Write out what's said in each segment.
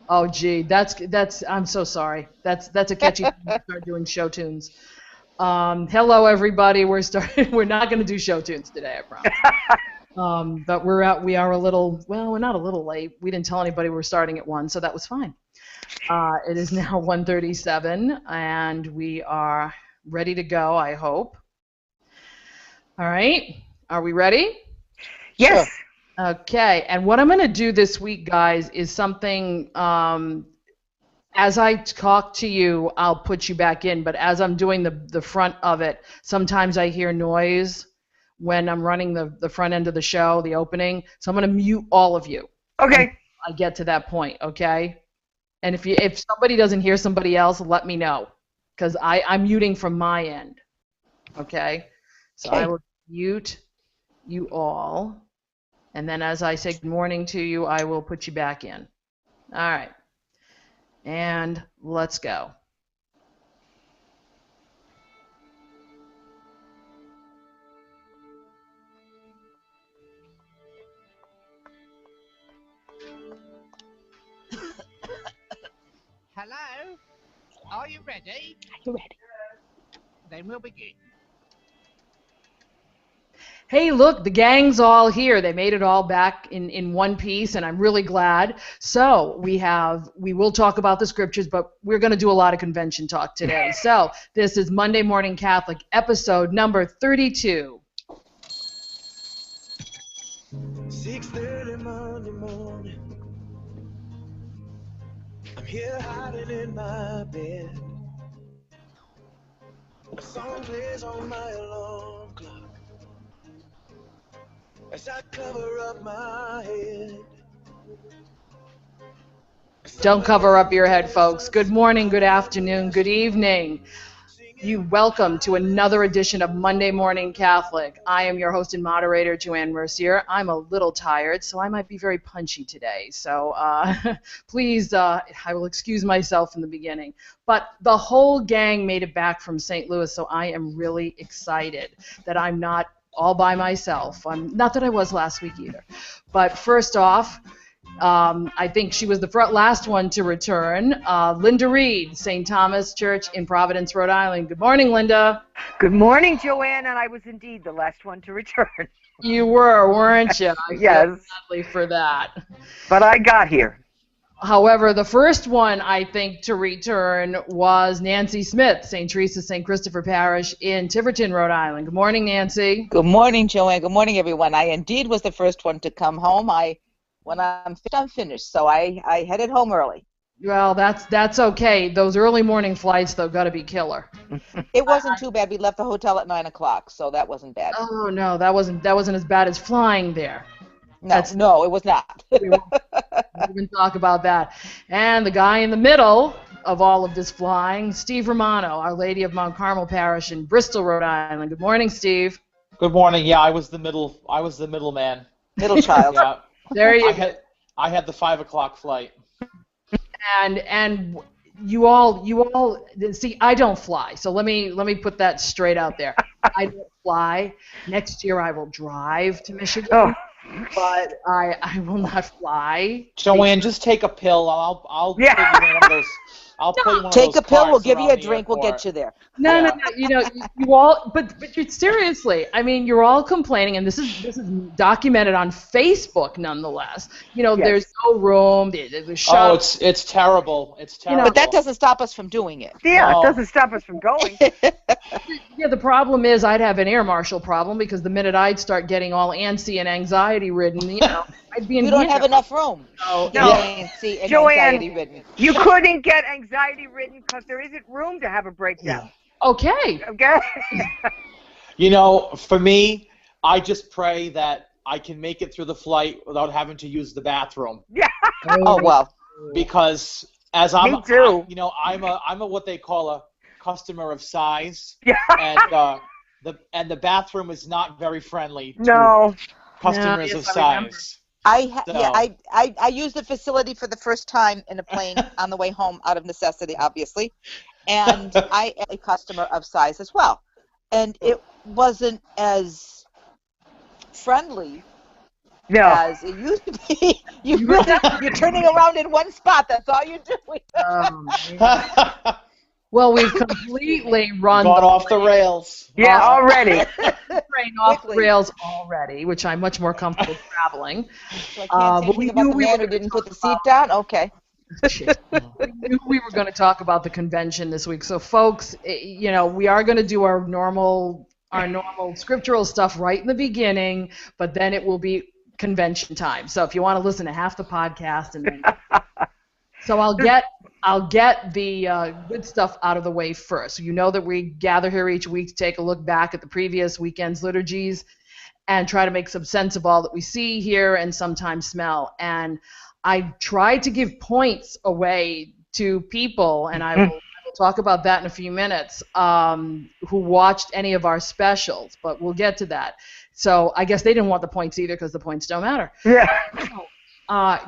Oh, gee, that's. I'm so sorry. That's a catchy thing to start doing show tunes. Hello, everybody. We're starting. We're not going to do show tunes today, I promise. But we're out. We are a little. Well, we're not a little late. We didn't tell anybody we were starting at 1, so that was fine. It is now 1:37, and we are ready to go. I hope. All right. Are we ready? Yes. Sure. Okay. And what I'm going to do this week, guys, is something. As I talk to you, I'll put you back in. But as I'm doing the front of it, sometimes I hear noise when I'm running the front end of the show, the opening. So I'm going to mute all of you until Okay. I get to that point, okay? And if somebody doesn't hear somebody else, let me know, because I'm muting from my end, okay? So I Okay. will mute you all, and then as I say good morning to you, I will put you back in. All right, and let's go. Hello? Are you ready? You ready? Then we'll begin. Hey, look, the gang's all here. They made it all back in one piece, and I'm really glad. So we will talk about the scriptures, but we're going to do a lot of convention talk today. So this is Monday Morning Catholic, episode number 32. 6:30 Monday morning, I'm here hiding in my bed. A song plays on my alarm clock as I cover up my head. Don't cover up your head, folks. Good morning, good afternoon, good evening. You welcome to another edition of Monday Morning Catholic. I am your host and moderator, Joanne Mercier. I'm a little tired, so I might be very punchy today. So please, I will excuse myself in the beginning. But the whole gang made it back from St. Louis, so I am really excited that I'm not all by myself. Not that I was last week either. But first off, I think she was the last one to return. Linda Reed, St. Thomas Church in Providence, Rhode Island. Good morning, Linda. Good morning, Joanne, and I was indeed the last one to return. You were, weren't you? I feel Yes. badly for that. But I got here. However, the first one, I think, to return was Nancy Smith, St. Teresa, St. Christopher Parish in Tiverton, Rhode Island. Good morning, Nancy. Good morning, Joanne. Good morning, everyone. I indeed was the first one to come home. When I'm finished, I'm finished. So I headed home early. Well, that's okay. Those early morning flights, though, got to be killer. It wasn't too bad. We left the hotel at 9 o'clock, so that wasn't bad. Oh no, that wasn't as bad as flying there. No, it was not. We won't even talk about that. And the guy in the middle of all of this flying, Steve Romano, Our Lady of Mount Carmel Parish in Bristol, Rhode Island. Good morning, Steve. Good morning. Yeah, I was the middleman. Middle child. Yeah, There you I go. had the 5 o'clock flight. And you all see. I don't fly, so let me put that straight out there. I don't fly. Next year I will drive to Michigan, Oh, but I will not fly. Joanne, just take a pill. I'll Yeah. put you in one of those. I'll put you in one of Take those a pill. We'll carts give you a around the drink. We'll airport. get you there. No, no, Yeah. no. You all, but seriously, I mean, you're all complaining, and this is documented on Facebook, nonetheless. yes. There's no room. The Oh, shop. it's terrible. It's terrible. But that doesn't stop us from doing it. Yeah, No. it doesn't stop us from going. Yeah, the problem is I'd have an air marshal problem because the minute I'd start getting all antsy and anxiety ridden, I'd be in You don't have handcuffs. enough room. So, No. Anxiety and Joanne. anxiety ridden. You couldn't get anxiety ridden because there isn't room to have a breakdown. okay. Okay? For me, I just pray that I can make it through the flight without having to use the bathroom. Yeah. Oh, well. Because as I'm, Me too. I'm a what they call a customer of size, Yeah. and the bathroom is not very friendly to No. customers No, of yes, I remember. size. I used the facility for the first time in a plane on the way home out of necessity, obviously. And I am a customer of size as well. And it wasn't as friendly No. as it used to be. You're turning around in one spot. That's all you're doing. Man. Well, we've completely run Gone off the rails. Yeah, already. train off the Quickly. rails already, which I'm much more comfortable traveling. So I can't say but we anything about knew the we man were who didn't put the seat down. Okay. Shit. We knew we were going to talk about the convention this week. So, folks, we are going to do our normal scriptural stuff right in the beginning, but then it will be convention time. So, if you want to listen to half the podcast, and then so I'll get the good stuff out of the way first. You know that we gather here each week to take a look back at the previous weekend's liturgies and try to make some sense of all that we see, hear, and sometimes smell. And I tried to give points away to people, and I will talk about that in a few minutes, who watched any of our specials, but we'll get to that. So I guess they didn't want the points either because the points don't matter. Yeah.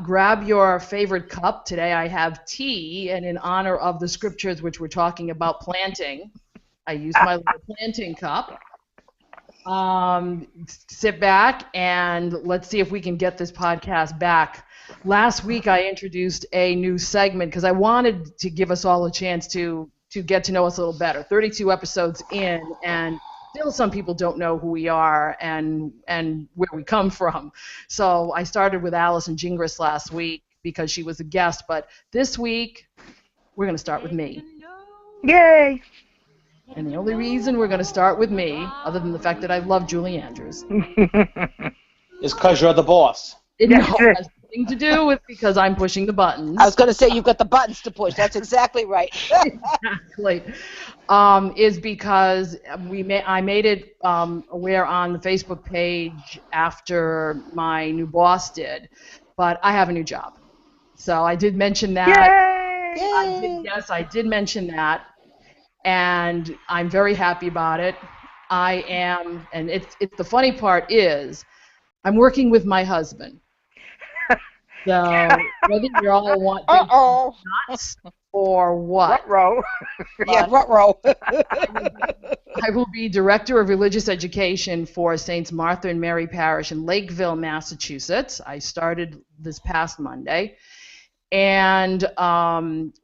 Grab your favorite cup. Today I have tea, and in honor of the scriptures which we're talking about planting, I used my little planting cup. Sit back and let's see if we can get this podcast back. Last week I introduced a new segment because I wanted to give us all a chance to get to know us a little better. 32 episodes in, and still some people don't know who we are and where we come from. So I started with Alison Gingras last week because she was a guest, but this week we're going to start with me. Yay. And the only reason we're going to start with me, other than the fact that I love Julie Andrews, Is because you're the boss. it has nothing to do with because I'm pushing the buttons. I was going to say you've got the buttons to push. That's exactly right. Exactly. Is because I made it aware on the Facebook page after my new boss did, but I have a new job. So I did mention that. Yay. I did mention that, and I'm very happy about it. I am, and it's the funny part is, I'm working with my husband. So whether you all want nuts or what, Row. Yeah, row. I will be Director of Religious Education for Saints Martha and Mary Parish in Lakeville, Massachusetts. I started this past Monday. And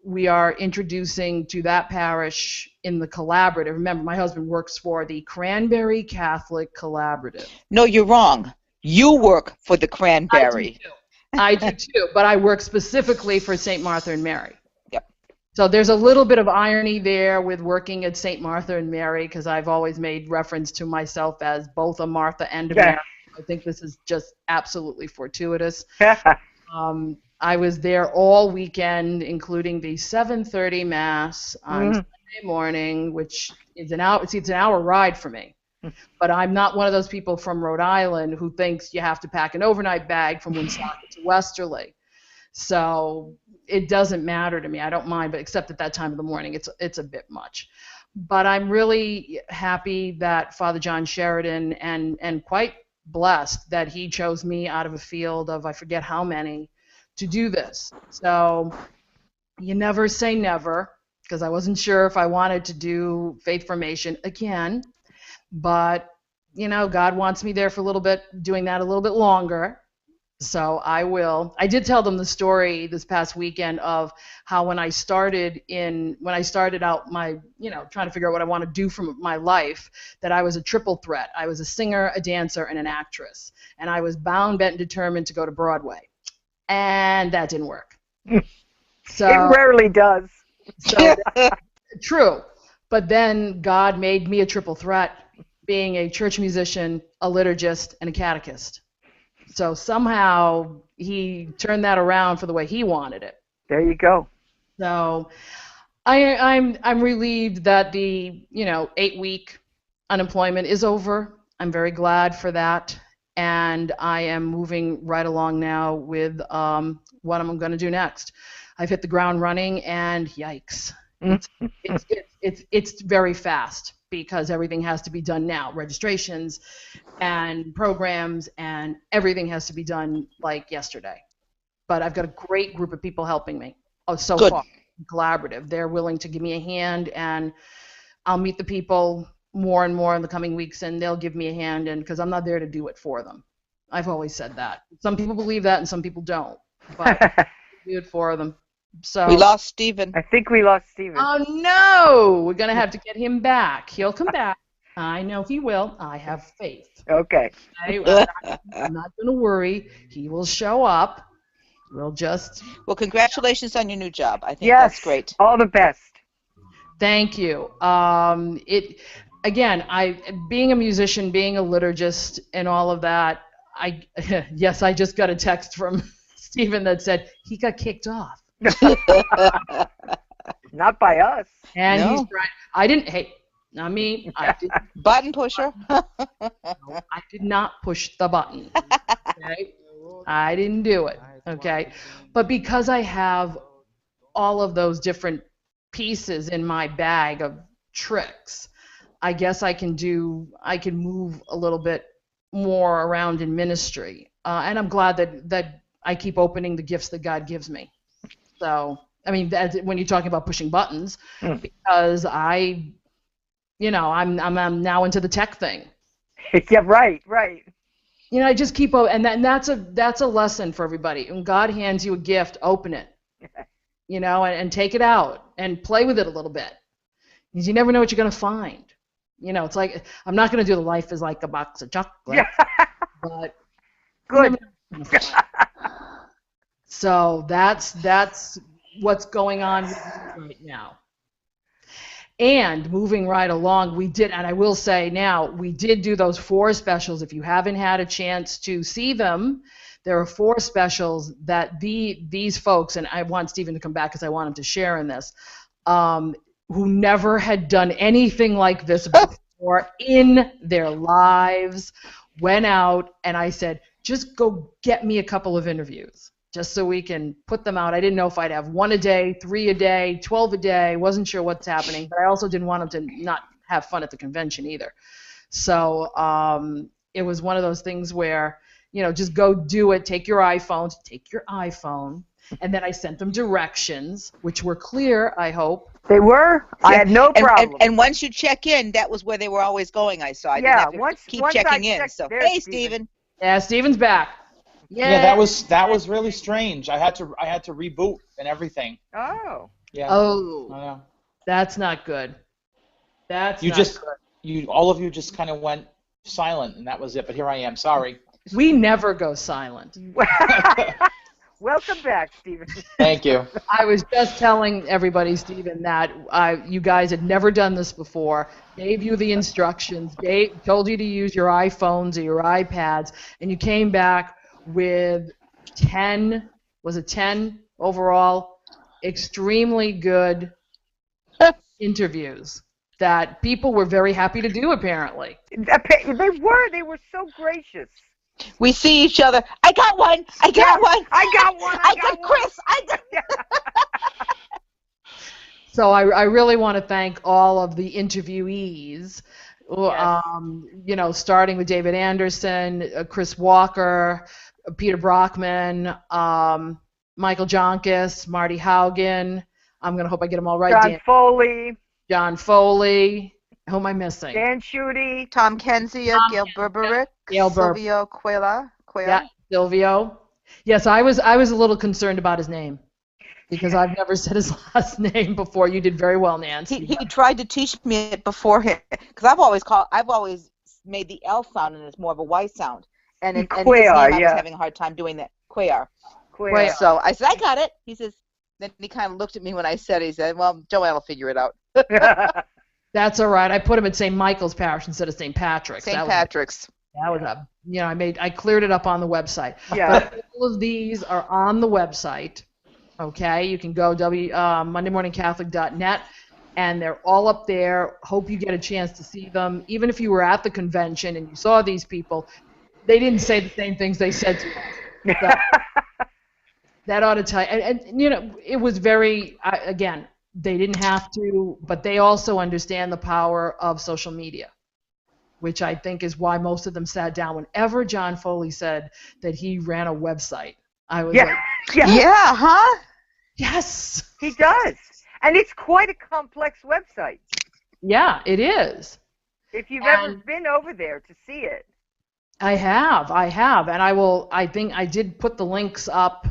we are introducing to that parish in the collaborative. Remember, my husband works for the Cranberry Catholic Collaborative. No, you're wrong. You work for the Cranberry. I do too, but I work specifically for St. Martha and Mary. Yep. So there's a little bit of irony there with working at St. Martha and Mary because I've always made reference to myself as both a Martha and a Mary. I think this is just absolutely fortuitous. I was there all weekend, including the 7:30 Mass on Sunday morning, which is an hour. See, it's an hour ride for me. But I'm not one of those people from Rhode Island who thinks you have to pack an overnight bag from Woonsocket to Westerly. So it doesn't matter to me. I don't mind, but except at that time of the morning, it's a bit much. But I'm really happy that Father John Sheridan and quite blessed that he chose me out of a field of I forget how many to do this. So you never say never, because I wasn't sure if I wanted to do faith formation again, but God wants me there for a little bit, doing that a little bit longer. So I will. I did tell them the story this past weekend of how when I started out my, trying to figure out what I want to do from my life, that I was a triple threat. I was a singer, a dancer, and an actress. And I was bound, bent, and determined to go to Broadway. And that didn't work. So It rarely does. So true. But then God made me a triple threat, being a church musician, a liturgist, and a catechist. So somehow he turned that around for the way he wanted it. There you go. So I'm relieved that the 8-week unemployment is over. I'm very glad for that. And I am moving right along now with what I'm going to do next. I've hit the ground running, and yikes, it's very fast because everything has to be done now. Registrations and programs and everything has to be done like yesterday. But I've got a great group of people helping me. So Good. far, collaborative. They're willing to give me a hand, and I'll meet the people more and more in the coming weeks, and they'll give me a hand, and because I'm not there to do it for them. I've always said that. Some people believe that and some people don't. But do it for them. So We lost Stephen. I think we lost Stephen. Oh no! We're gonna have to get him back. He'll come back. I know he will. I have faith. Okay. Okay? I'm not gonna worry. He will show up. We'll just Well, congratulations on your new job. I think Yes. that's great. All the best. thank you. Being a musician, being a liturgist, and all of that. Yes, I just got a text from Stephen that said he got kicked off. Not by us. And No. he's right. I didn't. Hey, not me. Button pusher. I did not push the button. Okay? I didn't do it. Okay, but because I have all of those different pieces in my bag of tricks, I guess I can move a little bit more around in ministry, and I'm glad that I keep opening the gifts that God gives me. So, I mean, when you're talking about pushing buttons, because I'm now into the tech thing. Yeah, right. I just keep and that's a lesson for everybody. When God hands you a gift, open it. And take it out and play with it a little bit. Because you never know what you're going to find. It's like, I'm not going to do the life is like a box of chocolate. But Good. So that's what's going on with me right now. And moving right along, and I will say now, we did do those 4 specials. If you haven't had a chance to see them, there are 4 specials that these folks, and I want Stephen to come back because I want him to share in this, who never had done anything like this before in their lives, went out, and I said, just go get me a couple of interviews, just so we can put them out. I didn't know if I'd have 1 a day, 3 a day, 12 a day, wasn't sure what's happening, but I also didn't want them to not have fun at the convention either. So it was one of those things where, just go do it, take your iPhone, and then I sent them directions, which were clear, I hope. They were? I had no problem. And once you check in, that was where they were always going, I saw. I didn't have to keep checking in. So, hey, Stephen. Yeah, Stephen's back. Yay. Yeah, that was really strange. I had to reboot and everything. Oh. Yeah. Oh. I know. That's not good. All of you just kind of went silent, and that was it. But here I am. Sorry. We never go silent. Welcome back, Stephen. Thank you. I was just telling everybody, Stephen, that you guys had never done this before, gave you the instructions, told you to use your iPhones or your iPads, and you came back with 10 overall, extremely good interviews that people were very happy to do, apparently. They were so gracious. We see each other. I got one. I got one. I got Chris. So I really want to thank all of the interviewees, Yes. Starting with David Anderson, Chris Walker, Peter Brockman, Michael Jonkis, Marty Haugen. I'm going to hope I get them all right. John Foley. Who am I missing? Dan Schutte. Tom Kenzia, Gail Berberick, Silvio Cuellar. Yeah, Silvio. Yes, I was a little concerned about his name because I've never said his last name before. You did very well, Nancy. He tried to teach me it beforehand because I've always made the L sound and it's more of a Y sound. And his name, I was having a hard time doing that. Cuellar. So I said, I got it. He says, then he kind of looked at me when I said it. He said, well, Joanne will figure it out. That's all right. I put him at St. Michael's Parish instead of St. Patrick's. Patrick's. That was I cleared it up on the website. Yeah. But all of these are on the website. Okay, you can go MondayMorningCatholic.net, and they're all up there. Hope you get a chance to see them. Even if you were at the convention and you saw these people, they didn't say the same things they said to us. So, that ought to tell you. And it was very, again, they didn't have to, but they also understand the power of social media, which I think is why most of them sat down. Whenever John Foley said that he ran a website, I was like, yeah, huh? Yes. He does. And it's quite a complex website. Yeah, it is. If you've ever been over there to see it. I have, and I think I did put the links up.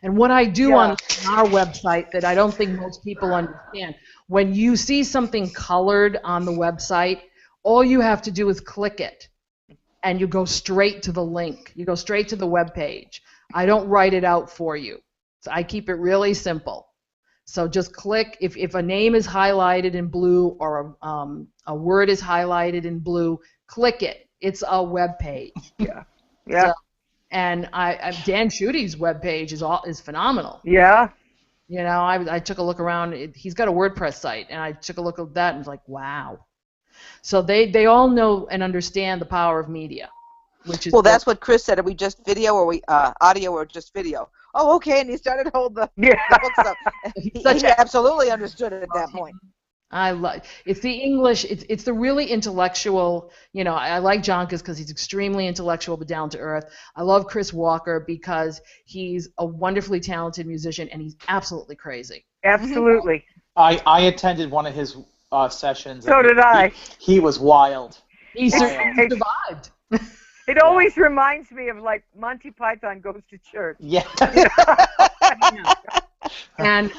And what I do on our website that I don't think most people understand, when you see something colored on the website, all you have to do is click it, and you go straight to the link. You go straight to the web page. I don't write it out for you. So I keep it really simple. So just click. If a name is highlighted in blue or a word is highlighted in blue, click it. It's a web page. Yeah. So, and Dan Schuette's webpage is phenomenal. Yeah. You know, I took a look around. He's got a WordPress site, and I took a look at that and was like, wow. So they all know and understand the power of media, which is that's what Chris said. Are we just video or we audio or just video? Oh, okay. And he started holding the books up. He absolutely understood it at that point. It's the English. It's the really intellectual. You know, I like Joncas because he's extremely intellectual but down to earth. I love Chris Walker because he's a wonderfully talented musician and he's absolutely crazy. Absolutely. I attended one of his sessions. So did I. He was wild. He survived. It always reminds me of like Monty Python Goes to Church. Yeah. And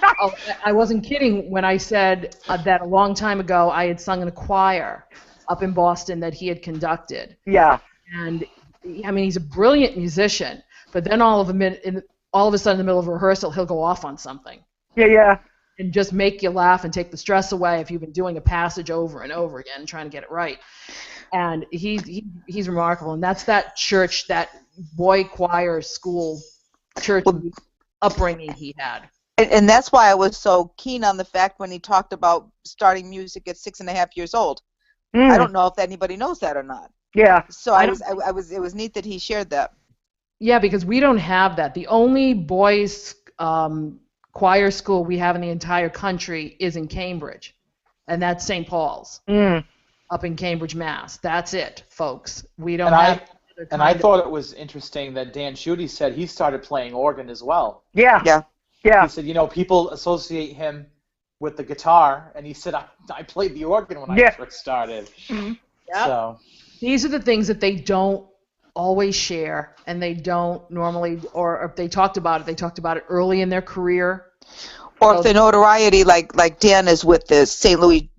I wasn't kidding when I said that a long time ago I had sung in a choir up in Boston that he had conducted. Yeah. And I mean, he's a brilliant musician, but then all of a sudden in the middle of a rehearsal, he'll go off on something. Yeah. And just make you laugh and take the stress away if you've been doing a passage over and over again trying to get it right. And he's remarkable, and that's that church, that boy choir school church upbringing he had. And that's why I was so keen on the fact when he talked about starting music at 6.5 years old. I don't know if anybody knows that or not. Yeah. So it was neat that he shared that. Yeah, because we don't have that. The only boys choir school we have in the entire country is in Cambridge, and that's St. Paul's. Up in Cambridge, Mass. That's it, folks. We don't have. And I thought it was interesting that Dan Schuette said he started playing organ as well. Yeah. He said, you know, people associate him with the guitar, and he said, I played the organ when I first started. Yep. So these are the things that they don't always share, and they don't normally, or if they talked about it early in their career. Or if the notoriety, like Dan is with the St. Louis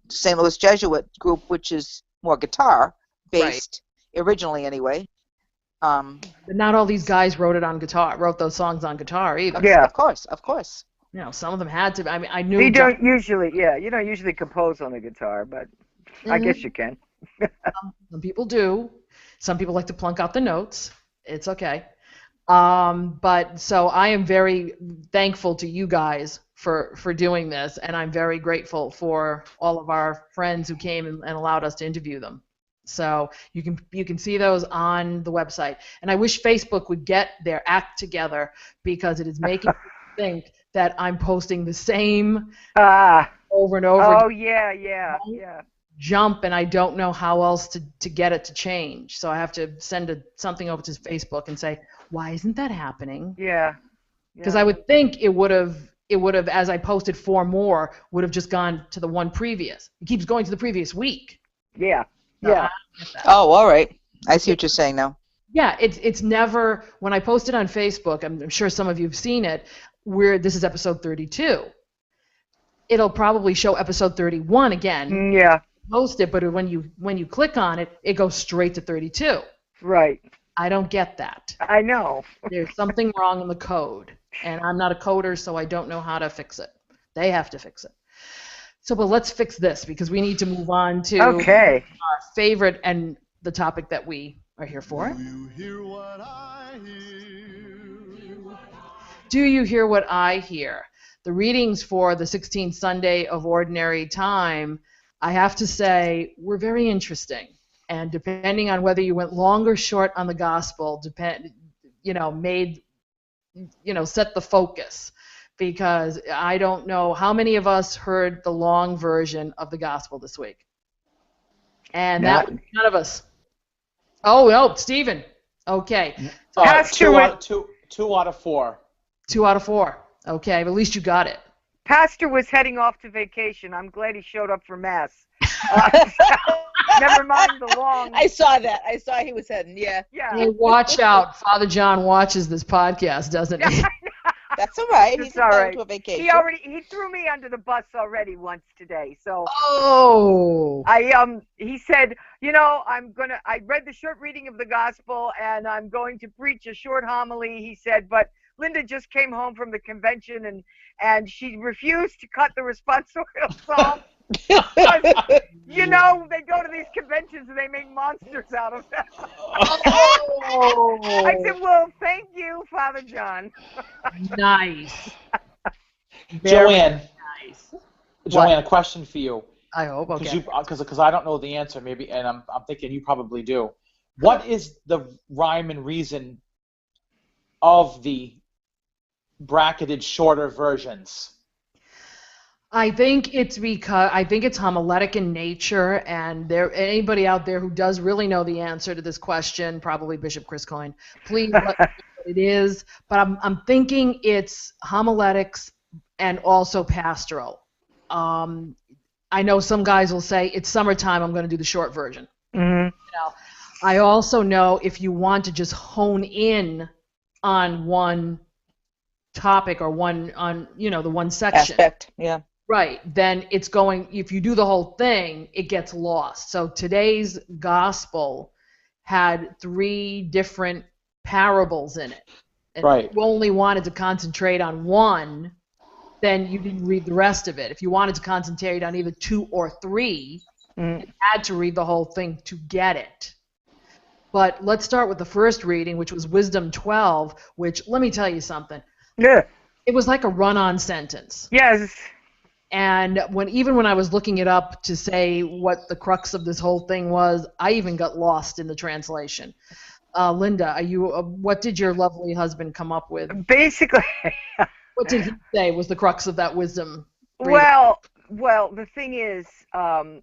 Jesuit group, which is more guitar based originally, anyway. But not all these guys wrote those songs on guitar either. Yeah, of course. You know, some of them had to. I mean, I knew. You don't usually compose on the guitar, but I guess you can. Some people do. Some people like to plunk out the notes. It's okay. But so I am very thankful to you guys for doing this, and I'm very grateful for all of our friends who came and allowed us to interview them. So you can see those on the website. And I wish Facebook would get their act together because it is making me think that I'm posting the same over and over. Oh, yeah. Jump, and I don't know how else to get it to change. So I have to send something over to Facebook and say, why isn't that happening? Yeah. Because I would think it would have, as I posted 4 more, would have just gone to the one previous. It keeps going to the previous week. Yeah. Oh, all right. I see what you're saying now. Yeah, it's never, when I post it on Facebook, I'm sure some of you have seen it, where this is episode 32. It'll probably show episode 31 again. Yeah. Post it, but when you click on it, it goes straight to 32. Right. I don't get that. I know. There's something wrong in the code, and I'm not a coder, so I don't know how to fix it. They have to fix it. So, but let's fix this because we need to move on to our favorite and the topic that we are here for. Do you hear what I hear? Do you hear what I hear? The readings for the 16th Sunday of Ordinary Time, I have to say, were very interesting. And depending on whether you went long or short on the gospel, set the focus. Because I don't know how many of us heard the long version of the gospel this week. And that was none of us. Oh, no, Stephen. Okay. Two out of 4. 2 out of 4. Okay, but at least you got it. Pastor was heading off to vacation. I'm glad he showed up for Mass. Never mind the long. I saw that. I saw he was heading. Yeah. Hey, watch out. Father John watches this podcast, doesn't he? That's all right. He's all right. To a vacation. He threw me under the bus already once today. So he said, I read the short reading of the gospel and I'm going to preach a short homily. He said, but Linda just came home from the convention and she refused to cut the responsorial psalm. They go to these conventions and they make monsters out of them. I said, well, thank you, Father John. Nice. Joanne. Nice. Joanne, a question for you. I hope. Okay. Because I don't know the answer, maybe, and I'm thinking you probably do. What is the rhyme and reason of the bracketed shorter versions? I think it's homiletic in nature, and anybody out there who does really know the answer to this question, probably Bishop Chris Coyne, please let me know what it is. But I'm thinking it's homiletics and also pastoral. I know some guys will say it's summertime, I'm going to do the short version. Mm-hmm. I also know if you want to just hone in on one topic or the one section. Aspect, yeah. Right, then if you do the whole thing, it gets lost. So today's gospel had 3 different parables in it. And right. If you only wanted to concentrate on one, then you didn't read the rest of it. If you wanted to concentrate on either 2 or 3, you had to read the whole thing to get it. But let's start with the first reading, which was Wisdom 12, which, let me tell you something. Yeah. It was like a run-on sentence. Yes. And even when I was looking it up to say what the crux of this whole thing was, I even got lost in the translation. Linda, what did your lovely husband come up with? Basically. What did he say was the crux of that wisdom reading? Well, the thing is, the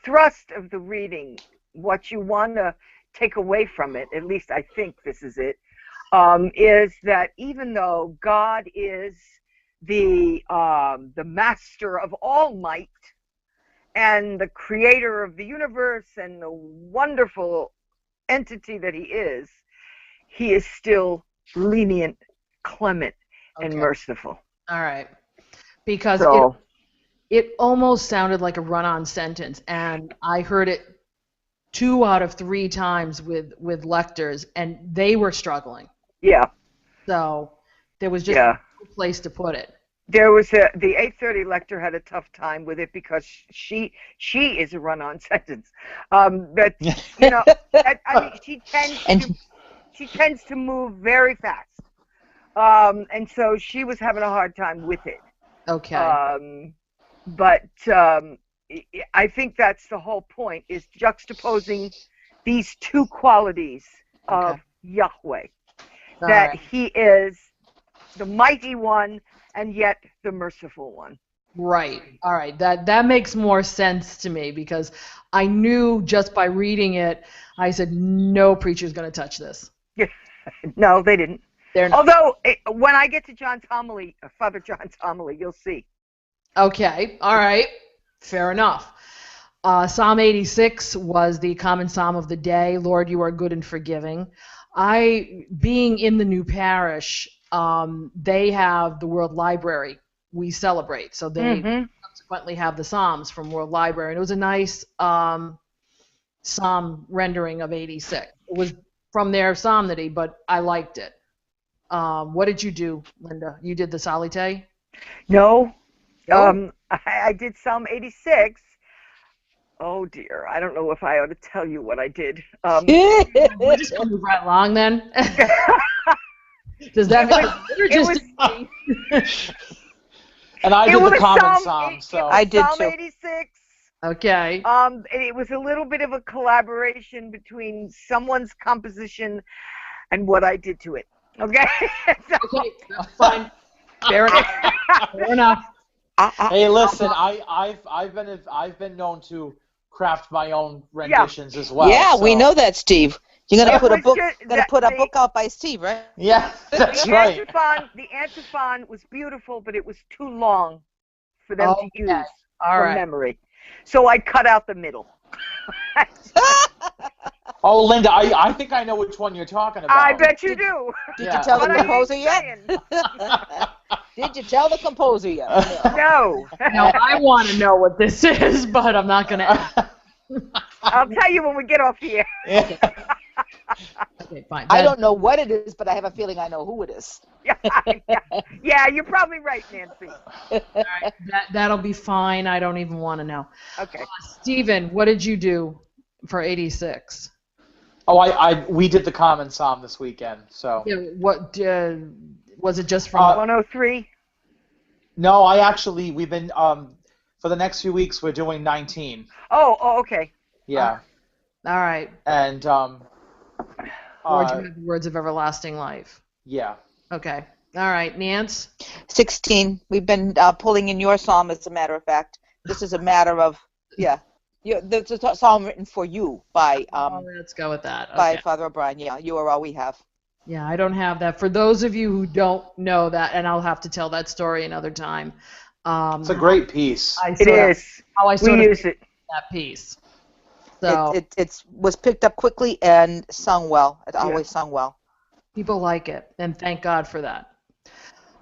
thrust of the reading, what you want to take away from it, at least I think this is it, is that even though God is the master of all might and the creator of the universe and the wonderful entity that he is still lenient, clement, and merciful. All right. Because it almost sounded like a run-on sentence, and I heard it 2 out of 3 times with lectors, and they were struggling. Yeah. So there was just no place to put it. There was the 8:30 lector had a tough time with it because she is a run-on sentence. But she tends to move very fast, and so she was having a hard time with it. Okay. But I think that's the whole point, is juxtaposing these 2 qualities of Yahweh. That he is the mighty one and yet the merciful one. Right. All right. That makes more sense to me, because I knew just by reading it, I said, no preacher's going to touch this. No, they didn't. They're not. Although, when I get to John's homily, Father John's homily, you'll see. Okay. All right. Fair enough. Psalm 86 was the common psalm of the day. Lord, you are good and forgiving. Being in the new parish, they have the World Library we celebrate. So they subsequently have the Psalms from World Library. And it was a nice psalm rendering of 86. It was from their psalmody, but I liked it. What did you do, Linda? You did the Salite? No. I did Psalm 86. Oh, dear. I don't know if I ought to tell you what I did. We're just going to move right along then. Does that make sense? And I did the common psalm, so I did Psalm too. 86. Okay. It was a little bit of a collaboration between someone's composition and what I did to it. Okay. Okay. Fine. Fair enough. Fair enough. Hey, listen, I've been known to craft my own renditions as well. Yeah, so. we know that, Steve. You're gonna put a book. Put a book out by Steve, right? Yeah, that's right. The antiphon was beautiful, but it was too long for them to use from memory. So I cut out the middle. Oh, Linda, I think I know which one you're talking about. I bet you do. Did you tell the composer yet? Did you tell the composer yet? No. No, I want to know what this is, but I'm not going to. I'll tell you when we get off the air. Okay, fine. I don't know what it is, but I have a feeling I know who it is. Yeah, you're probably right, Nancy. All right, that'll be fine. I don't even want to know. Okay. Stephen, what did you do for 86? Oh, we did the Common Psalm this weekend. So. Yeah, what was it? Just from 103? No, we've been for the next few weeks we're doing 19. Oh, okay. Yeah. All right. And words of everlasting life. Yeah. Okay. All right, Nance. 16. We've been pulling in your psalm, as a matter of fact. This is a matter of the psalm written for you by let's go with that. Okay. By Father O'Brien. Yeah, you are all we have. Yeah, I don't have that. For those of you who don't know that, and I'll have to tell that story another time. It's a great piece. It is. How I sort we of use it. That piece. So it was picked up quickly and sung well. It always sung well. People like it, and thank God for that.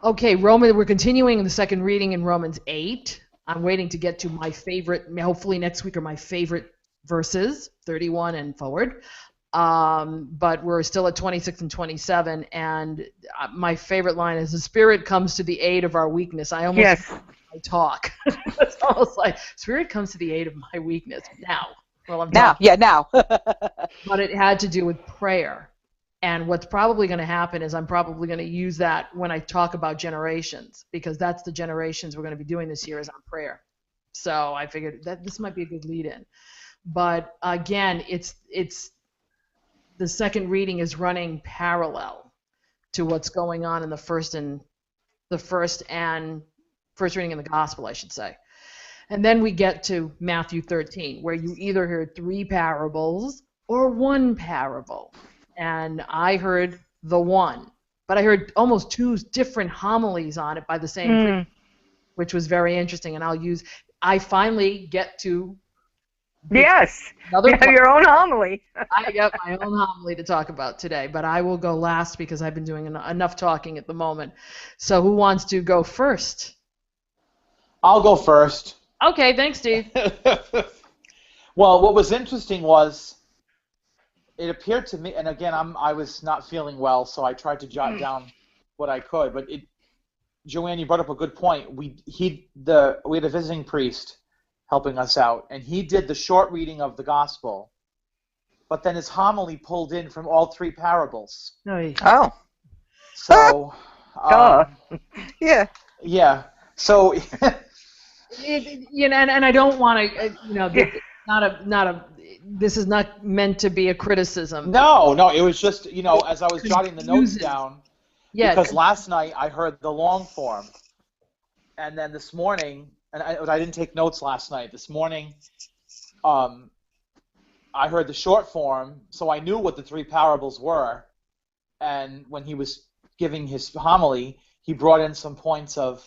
Okay, we're continuing the second reading in Romans 8. I'm waiting to get to my favorite, hopefully next week are my favorite verses, 31 and forward. But we're still at 26 and 27, and my favorite line is, the Spirit comes to the aid of our weakness. I talk. It's almost like, Spirit comes to the aid of my weakness. Now. Well, I'm talking. Now. But it had to do with prayer. And what's probably going to happen is I'm probably going to use that when I talk about generations, because that's the generations we're going to be doing this year is on prayer. So I figured that this might be a good lead-in. But again, it's the second reading is running parallel to what's going on in the first reading in the gospel, I should say. And then we get to Matthew 13, where you either heard 3 parables or 1 parable. And I heard the one, but I heard almost 2 different homilies on it by the same preacher, which was very interesting. And I finally get to Yes, you have your own homily. I got my own homily to talk about today, but I will go last because I've been doing enough talking at the moment. So who wants to go first? I'll go first. Okay, thanks, Steve. Well, what was interesting was it appeared to me, and again, I was not feeling well, so I tried to jot down what I could. But Joanne, you brought up a good point. We had a visiting priest helping us out, and he did the short reading of the gospel, but then his homily pulled in from all 3 parables. Oh. So. Yeah. Yeah. So. And I don't want to, this is not meant to be a criticism. No, it was just, as I was jotting the notes down, because last night I heard the long form, and then this morning, and I didn't take notes last night. This morning, I heard the short form, so I knew what the 3 parables were, and when he was giving his homily, he brought in some points of,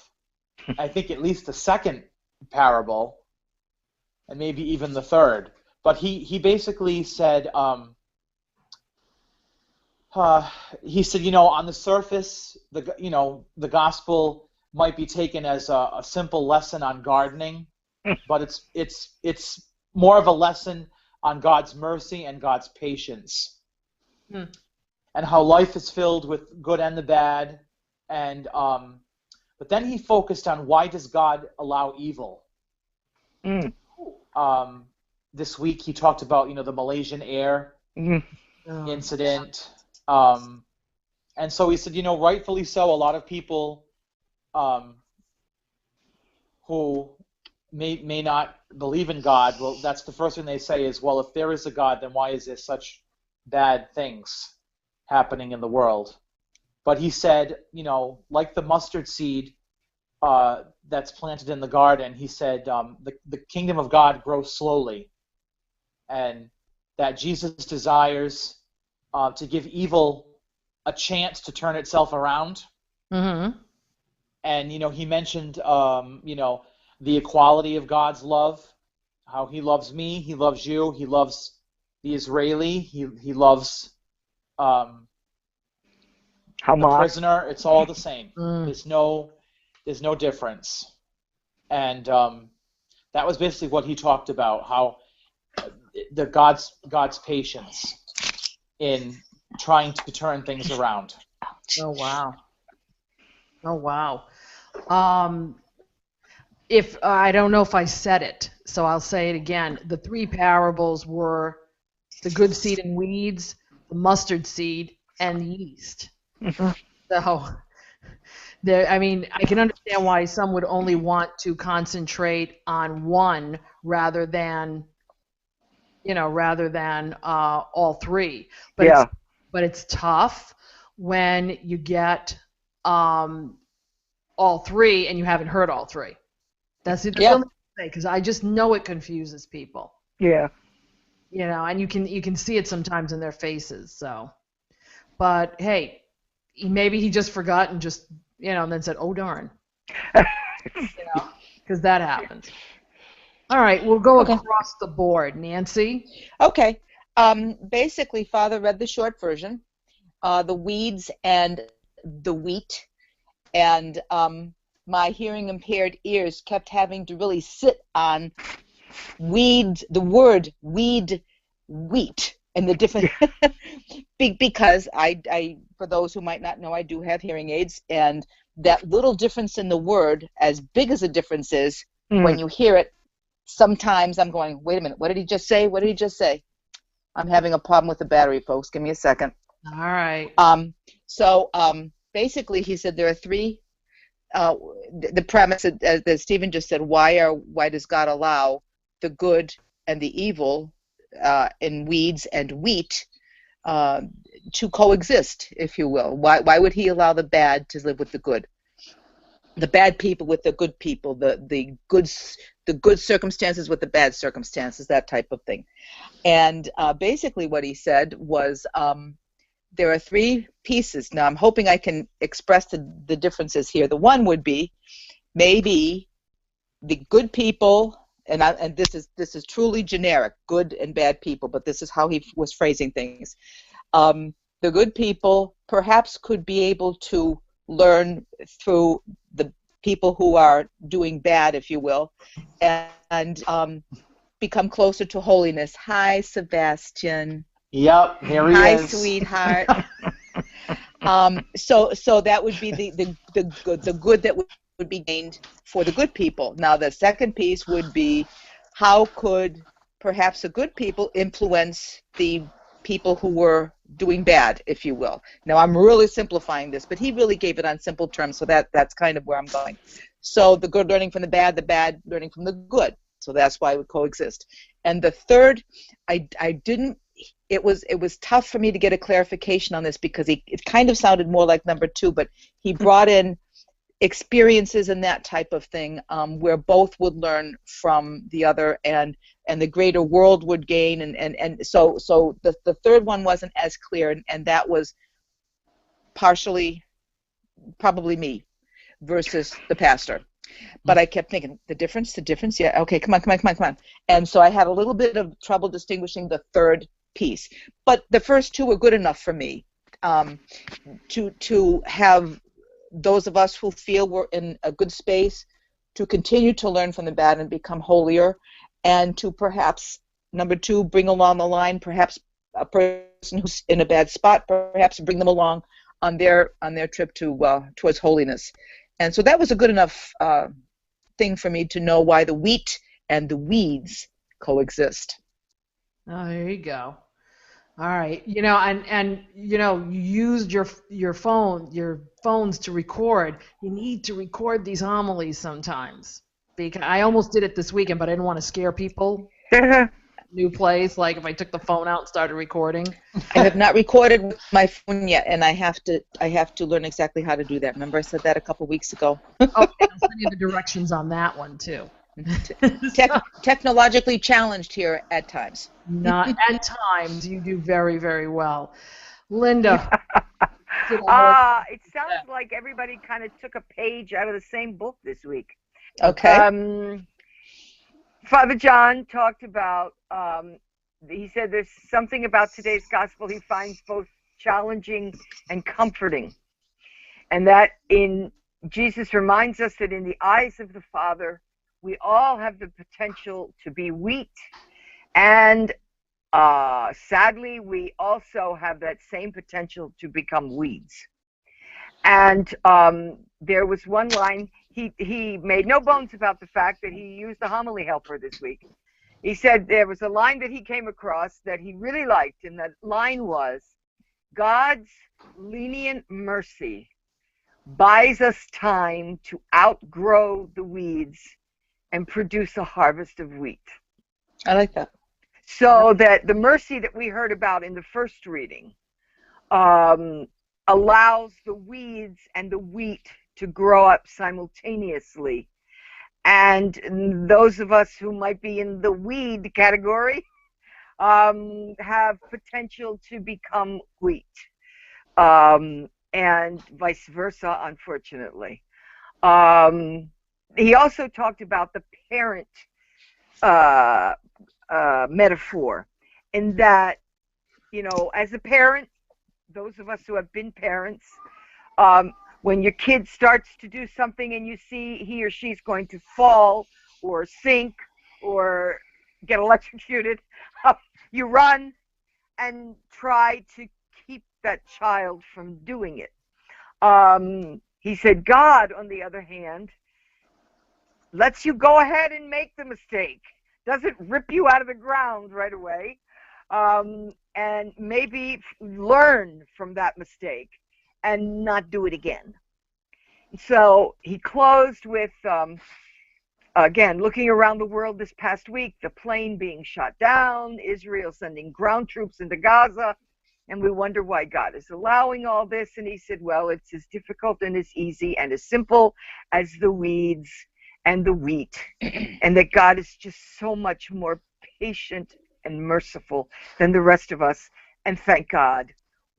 I think at least the second parable, and maybe even the third. But he basically said, on the surface, the gospel might be taken as a simple lesson on gardening, but it's more of a lesson on God's mercy and God's patience, and how life is filled with good and the bad, and but then he focused on why does God allow evil. This week he talked about the Malaysian Air incident, and so he said rightfully so, a lot of people who may not believe in God, well, that's the first thing they say is, well, if there is a God, then why is there such bad things happening in the world? But he said, like the mustard seed that's planted in the garden, he said the kingdom of God grows slowly, and that Jesus desires to give evil a chance to turn itself around. Mm-hmm. And he mentioned the equality of God's love, how he loves me, he loves you, he loves the Israeli, he loves the Hamas. prisoner. It's all the same. Mm. There's no difference. And that was basically what he talked about, how the God's patience in trying to turn things around. Oh wow. Oh wow. If I don't know if I said it, so I'll say it again. The three parables were the good seed and weeds, the mustard seed, and the yeast. So there, I mean, I can understand why some would only want to concentrate on one rather than all three. But Yeah. it's tough when you get all three and you haven't heard all three. That's the only thing, because I just know it confuses people. Yeah. And you can see it sometimes in their faces. So, but hey, maybe he just forgot and just and then said, "Oh darn," because that happens. All right, we'll go across the board. Nancy? Okay. Basically, Father read the short version, the weeds and the wheat, and my hearing impaired ears kept having to really sit on the word weed, wheat, and the different because I for those who might not know, I do have hearing aids, and that little difference in the word, as big as the difference is, when you hear it, sometimes I'm going, wait a minute, what did he just say? What did he just say? I'm having a problem with the battery, folks. Give me a second. All right. So basically, he said there are three. The premise that Stephen just said: why does God allow the good and the evil in weeds and wheat to coexist, if you will? Why would He allow the bad to live with the good, the bad people with the good people, the good circumstances with the bad circumstances, that type of thing? And basically, what he said was, there are three pieces. Now, I'm hoping I can express the differences here. The one would be maybe the good people, and this is truly generic, good and bad people, but this is how he was phrasing things. The good people perhaps could be able to learn through the people who are doing bad, if you will, and become closer to holiness. Hi, Sebastian. Yep, here he Hi, is. sweetheart. So that would be the good that would be gained for the good people. Now, the second piece would be, how could perhaps the good people influence the people who were doing bad, if you will. Now, I'm really simplifying this, but he really gave it on simple terms, so that's kind of where I'm going. So the good learning from the bad learning from the good. So that's why it would coexist. And the third, it was tough for me to get a clarification on this, because it kind of sounded more like number two, but he brought in experiences and that type of thing, where both would learn from the other, and the greater world would gain, and so the third one wasn't as clear, and that was partially probably me versus the pastor. But I kept thinking, the difference, yeah, okay, come on. And so I had a little bit of trouble distinguishing the third piece. But the first two were good enough for me, to have those of us who feel we're in a good space to continue to learn from the bad and become holier, and to perhaps, number two, bring along the line, perhaps a person who's in a bad spot, perhaps bring them along on their trip towards holiness. And so that was a good enough thing for me to know why the wheat and the weeds coexist. Oh, there you go. All right. And you used your phones to record. You need to record these homilies sometimes. Because I almost did it this weekend, but I didn't want to scare people. New place, like if I took the phone out and started recording. I have not recorded with my phone yet, and I have to learn exactly how to do that. Remember I said that a couple weeks ago? Okay, I'll send you the directions on that one too. Technologically challenged here at times. Not at times. You do very, very well. Linda. It sounds like everybody kind of took a page out of the same book this week. Okay. Father John talked about, he said there's something about today's gospel he finds both challenging and comforting. And that Jesus reminds us that in the eyes of the Father, we all have the potential to be wheat. And sadly, we also have that same potential to become weeds. And there was one line, he made no bones about the fact that he used the homily helper this week. He said there was a line that he came across that he really liked, and that line was, God's lenient mercy buys us time to outgrow the weeds and produce a harvest of wheat. I like that. So that the mercy that we heard about in the first reading allows the weeds and the wheat to grow up simultaneously. And those of us who might be in the weed category have potential to become wheat. And vice versa, unfortunately. He also talked about the parent metaphor, in that, you know, as a parent, those of us who have been parents, when your kid starts to do something and you see he or she's going to fall or sink or get electrocuted, you run and try to keep that child from doing it. He said God, on the other hand, lets you go ahead and make the mistake, doesn't rip you out of the ground right away, and maybe learn from that mistake and not do it again. So he closed with, again, looking around the world this past week, the plane being shot down, Israel sending ground troops into Gaza, and we wonder why God is allowing all this. And he said, well, it's as difficult and as easy and as simple as the weeds and the wheat, and that God is just so much more patient and merciful than the rest of us. And thank God,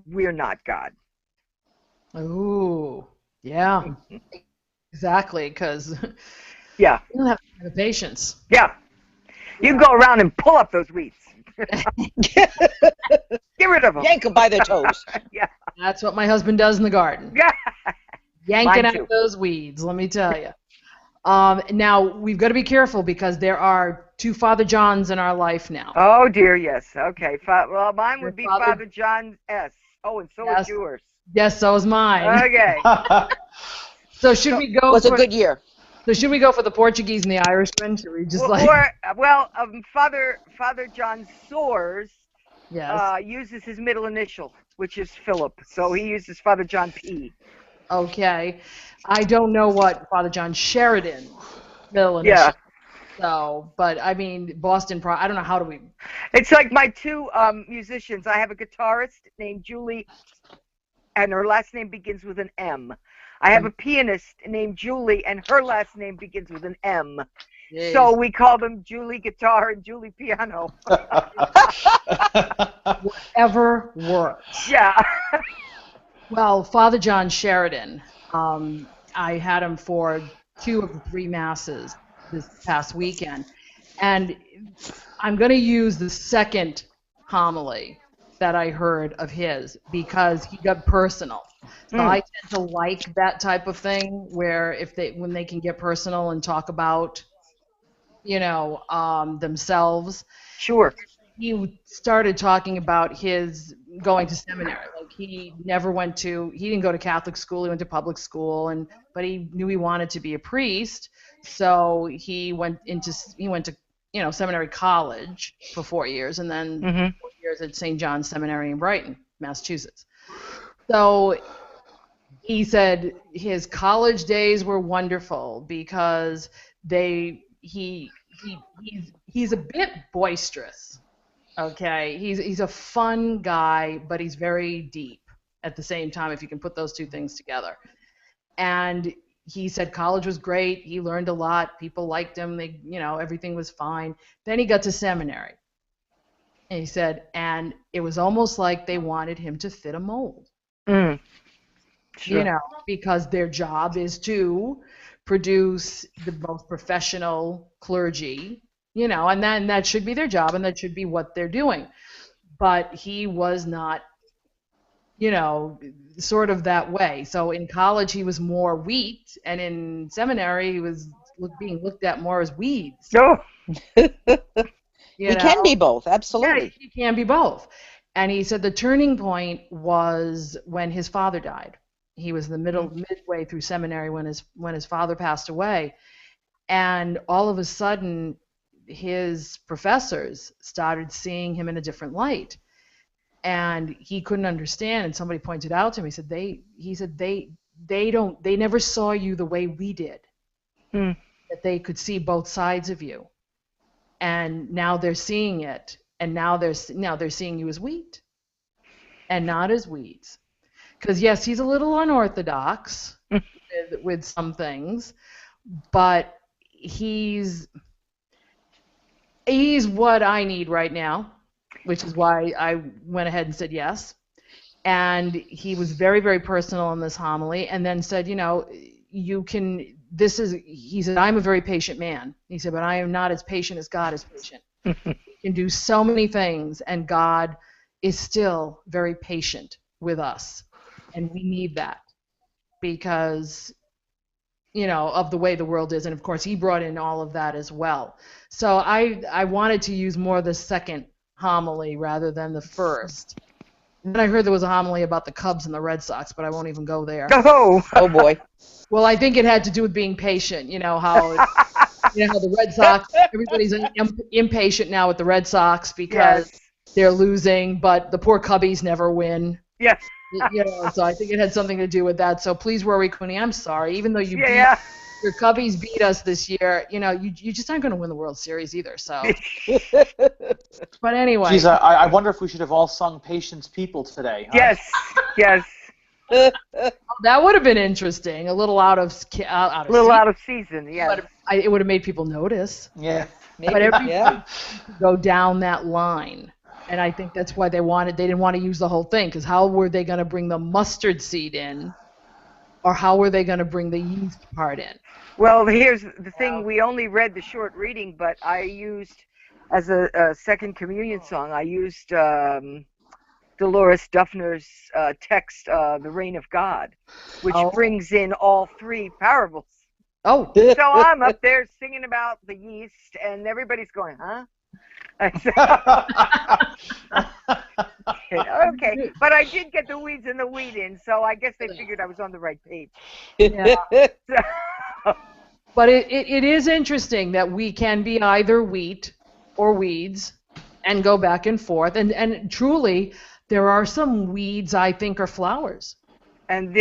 we're not God. Ooh, yeah, exactly, because yeah, you don't have the patience. Yeah, you can go around and pull up those weeds. Get rid of them. Yank them by their toes. Yeah, that's what my husband does in the garden. Yeah, yanking out those weeds. Let me tell you. Now we've got to be careful because there are two Father Johns in our life now. Oh dear, yes. Okay. Well, mine would be Father John S. Oh, and so is yours. Yes, so is mine. Okay. So should we go? It was a good year. So should we go for the Portuguese and the Irishman? Should we just Father John Soares uses his middle initial, which is Philip. So he uses Father John P. Okay. I don't know what Father John Sheridan's middle initial. Yeah. So, but I mean, Boston. I don't know how do we. It's like my two musicians. I have a guitarist named Julie, and her last name begins with an M. I have a pianist named Julie, and her last name begins with an M. Jeez. So we call them Julie Guitar and Julie Piano. Whatever works. Yeah. Well, Father John Sheridan, I had him for 2 of the 3 masses this past weekend, and I'm going to use the second homily that I heard of his because he got personal. So I tend to like that type of thing where when they can get personal and talk about, themselves. Sure. He started talking about his going to seminary. Like he didn't go to Catholic school. He went to public school, but he knew he wanted to be a priest. So he went to seminary college for 4 years, and then 4 years at St. John's Seminary in Brighton, Massachusetts. So he said his college days were wonderful because he's a bit boisterous. Okay, he's a fun guy, but he's very deep at the same time, if you can put those two things together. And he said college was great. He learned a lot. People liked him. Everything was fine. Then he got to seminary. And he said, and it was almost like they wanted him to fit a mold. Sure. Because their job is to produce the most professional clergy And then that should be their job and that should be what they're doing. But he was not, sort of that way. So in college he was more wheat, and in seminary he was being looked at more as weeds. No. He can be both, absolutely. Yeah, he can be both. And he said the turning point was when his father died. He was midway through seminary when his father passed away, and all of a sudden his professors started seeing him in a different light, and he couldn't understand. And somebody pointed out to him. He said they never saw you the way we did. That they could see both sides of you, and now they're seeing it, and now they're seeing you as wheat, and not as weeds. Because yes, he's a little unorthodox with some things, but he's what I need right now, which is why I went ahead and said yes. And he was very, very personal in this homily, and then said, he said, I'm a very patient man. He said, but I am not as patient as God is patient. He can do so many things, and God is still very patient with us. And we need that because, of the way the world is. And, of course, he brought in all of that as well. So I wanted to use more of the second homily rather than the first. And then I heard there was a homily about the Cubs and the Red Sox, but I won't even go there. Oh boy. Well, I think it had to do with being patient. How the Red Sox, everybody's impatient now with the Red Sox because they're losing, but the poor Cubbies never win. Yes. So I think it had something to do with that. So please, Rory Cooney, I'm sorry. Even though your Cubbies beat us this year, you just aren't going to win the World Series either. So. But anyway. Geez, I wonder if we should have all sung Patience People today. Huh? Yes. That would have been interesting. A little out of season, yeah. But it would have made people notice. Yeah. Maybe, but everybody go down that line. And I think that's why they didn't want to use the whole thing, because how were they going to bring the mustard seed in, or how were they going to bring the yeast part in? Well, here's the thing. We only read the short reading, but I used, as a second communion song, I used Dolores Duffner's text, The Reign of God, which brings in all three parables. Oh. So I'm up there singing about the yeast, and everybody's going, huh? Okay, but I did get the weeds and the wheat in, so I guess they figured I was on the right page. Yeah. But it is interesting that we can be either wheat or weeds and go back and forth. And truly, there are some weeds I think are flowers. And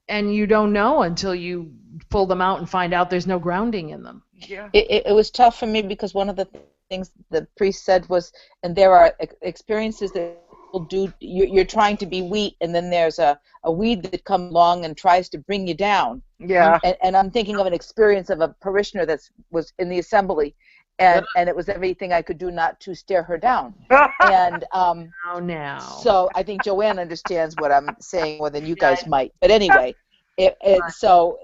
and you don't know until you pull them out and find out there's no grounding in them. Yeah. It was tough for me because one of the things the priest said was, and there are experiences that people do, you're trying to be wheat, and then there's a weed that comes along and tries to bring you down. Yeah. And I'm thinking of an experience of a parishioner that was in the assembly, and it was everything I could do not to stare her down. And now. So I think Joanne understands what I'm saying more than you guys might. But anyway, so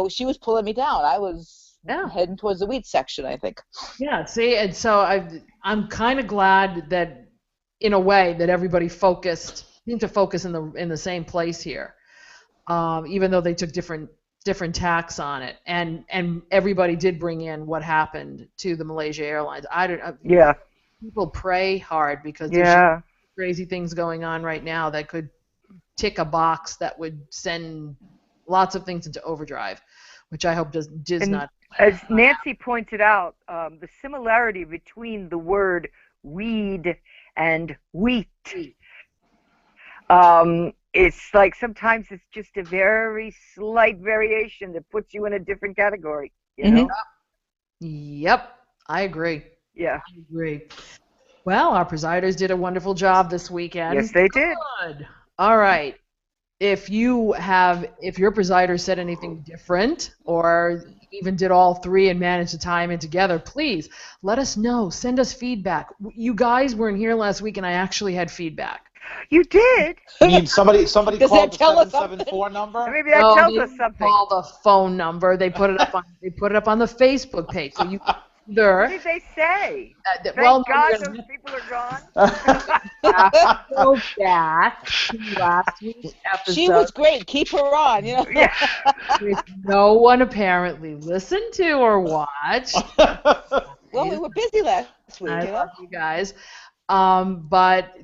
she was pulling me down. I was heading towards the wheat section, I think. Yeah, see, and so I'm kind of glad that, in a way, that everybody seemed to focus in the same place here, even though they took different tacks on it, and everybody did bring in what happened to the Malaysia Airlines. People pray hard because there's crazy things going on right now that could tick a box that would send lots of things into overdrive, which I hope does not. As Nancy pointed out, the similarity between the word weed and wheat, it's like sometimes it's just a very slight variation that puts you in a different category. You know? Yep, I agree. Yeah. I agree. Well, our presiders did a wonderful job this weekend. Yes, they did. Good. All right. If your presider said anything different, or even did all three and managed to tie them in together, please let us know. Send us feedback. You guys weren't here last week, and I actually had feedback. You did? You mean somebody called the 774 number? Maybe that tells us something. Call the phone number. They put it up on the Facebook page. So What did they say? Thank God those people are gone. Go back to last week's episode. She was great. Keep her on, you know. Yeah. Which no one apparently listened to or watched. Well, we were busy last week. I love you guys. But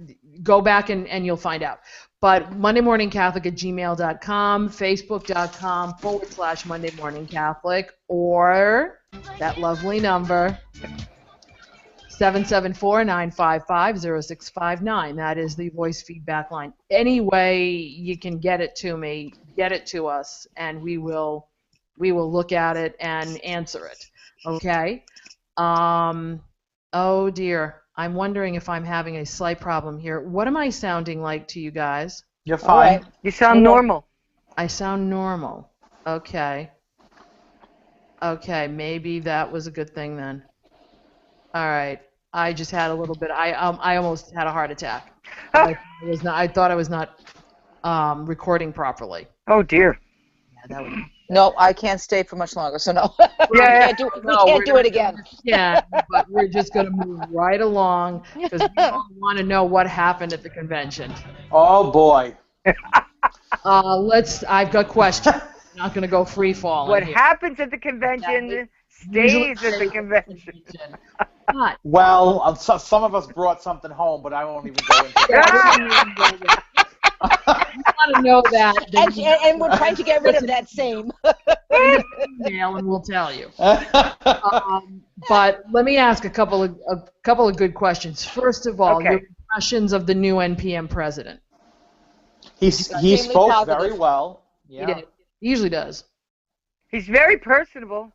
go back and you'll find out. But MondayMorningCatholic@gmail.com, Facebook.com/Monday Morning Catholic, or that lovely number, 774-955-0659. That is the voice feedback line. Any way you can get it to me, get it to us, and we will look at it and answer it. Okay? Oh dear. I'm wondering if I'm having a slight problem here. What am I sounding like to you guys? You're fine. Right. You sound normal. I sound normal. Okay. Okay, maybe that was a good thing then. All right. I just had a little bit. I almost had a heart attack. I thought I was not recording properly. Oh dear. Yeah, that would. No, I can't stay for much longer, so no. We Yeah. can't do it again. Yeah, but we're just going to move right along because we all want to know what happened at the convention. Oh boy. I've got questions. I'm not going to go free falling. What here. happens at the convention stays at the convention. But, Well, some of us brought something home, but I won't even go into that. you want to know that. And we're trying to get rid of that same. Email and we'll tell you. But let me ask a couple of good questions. First of all, your impressions of the new NPM president. He spoke positive. Very well. Yeah. He did. He usually does. He's very personable.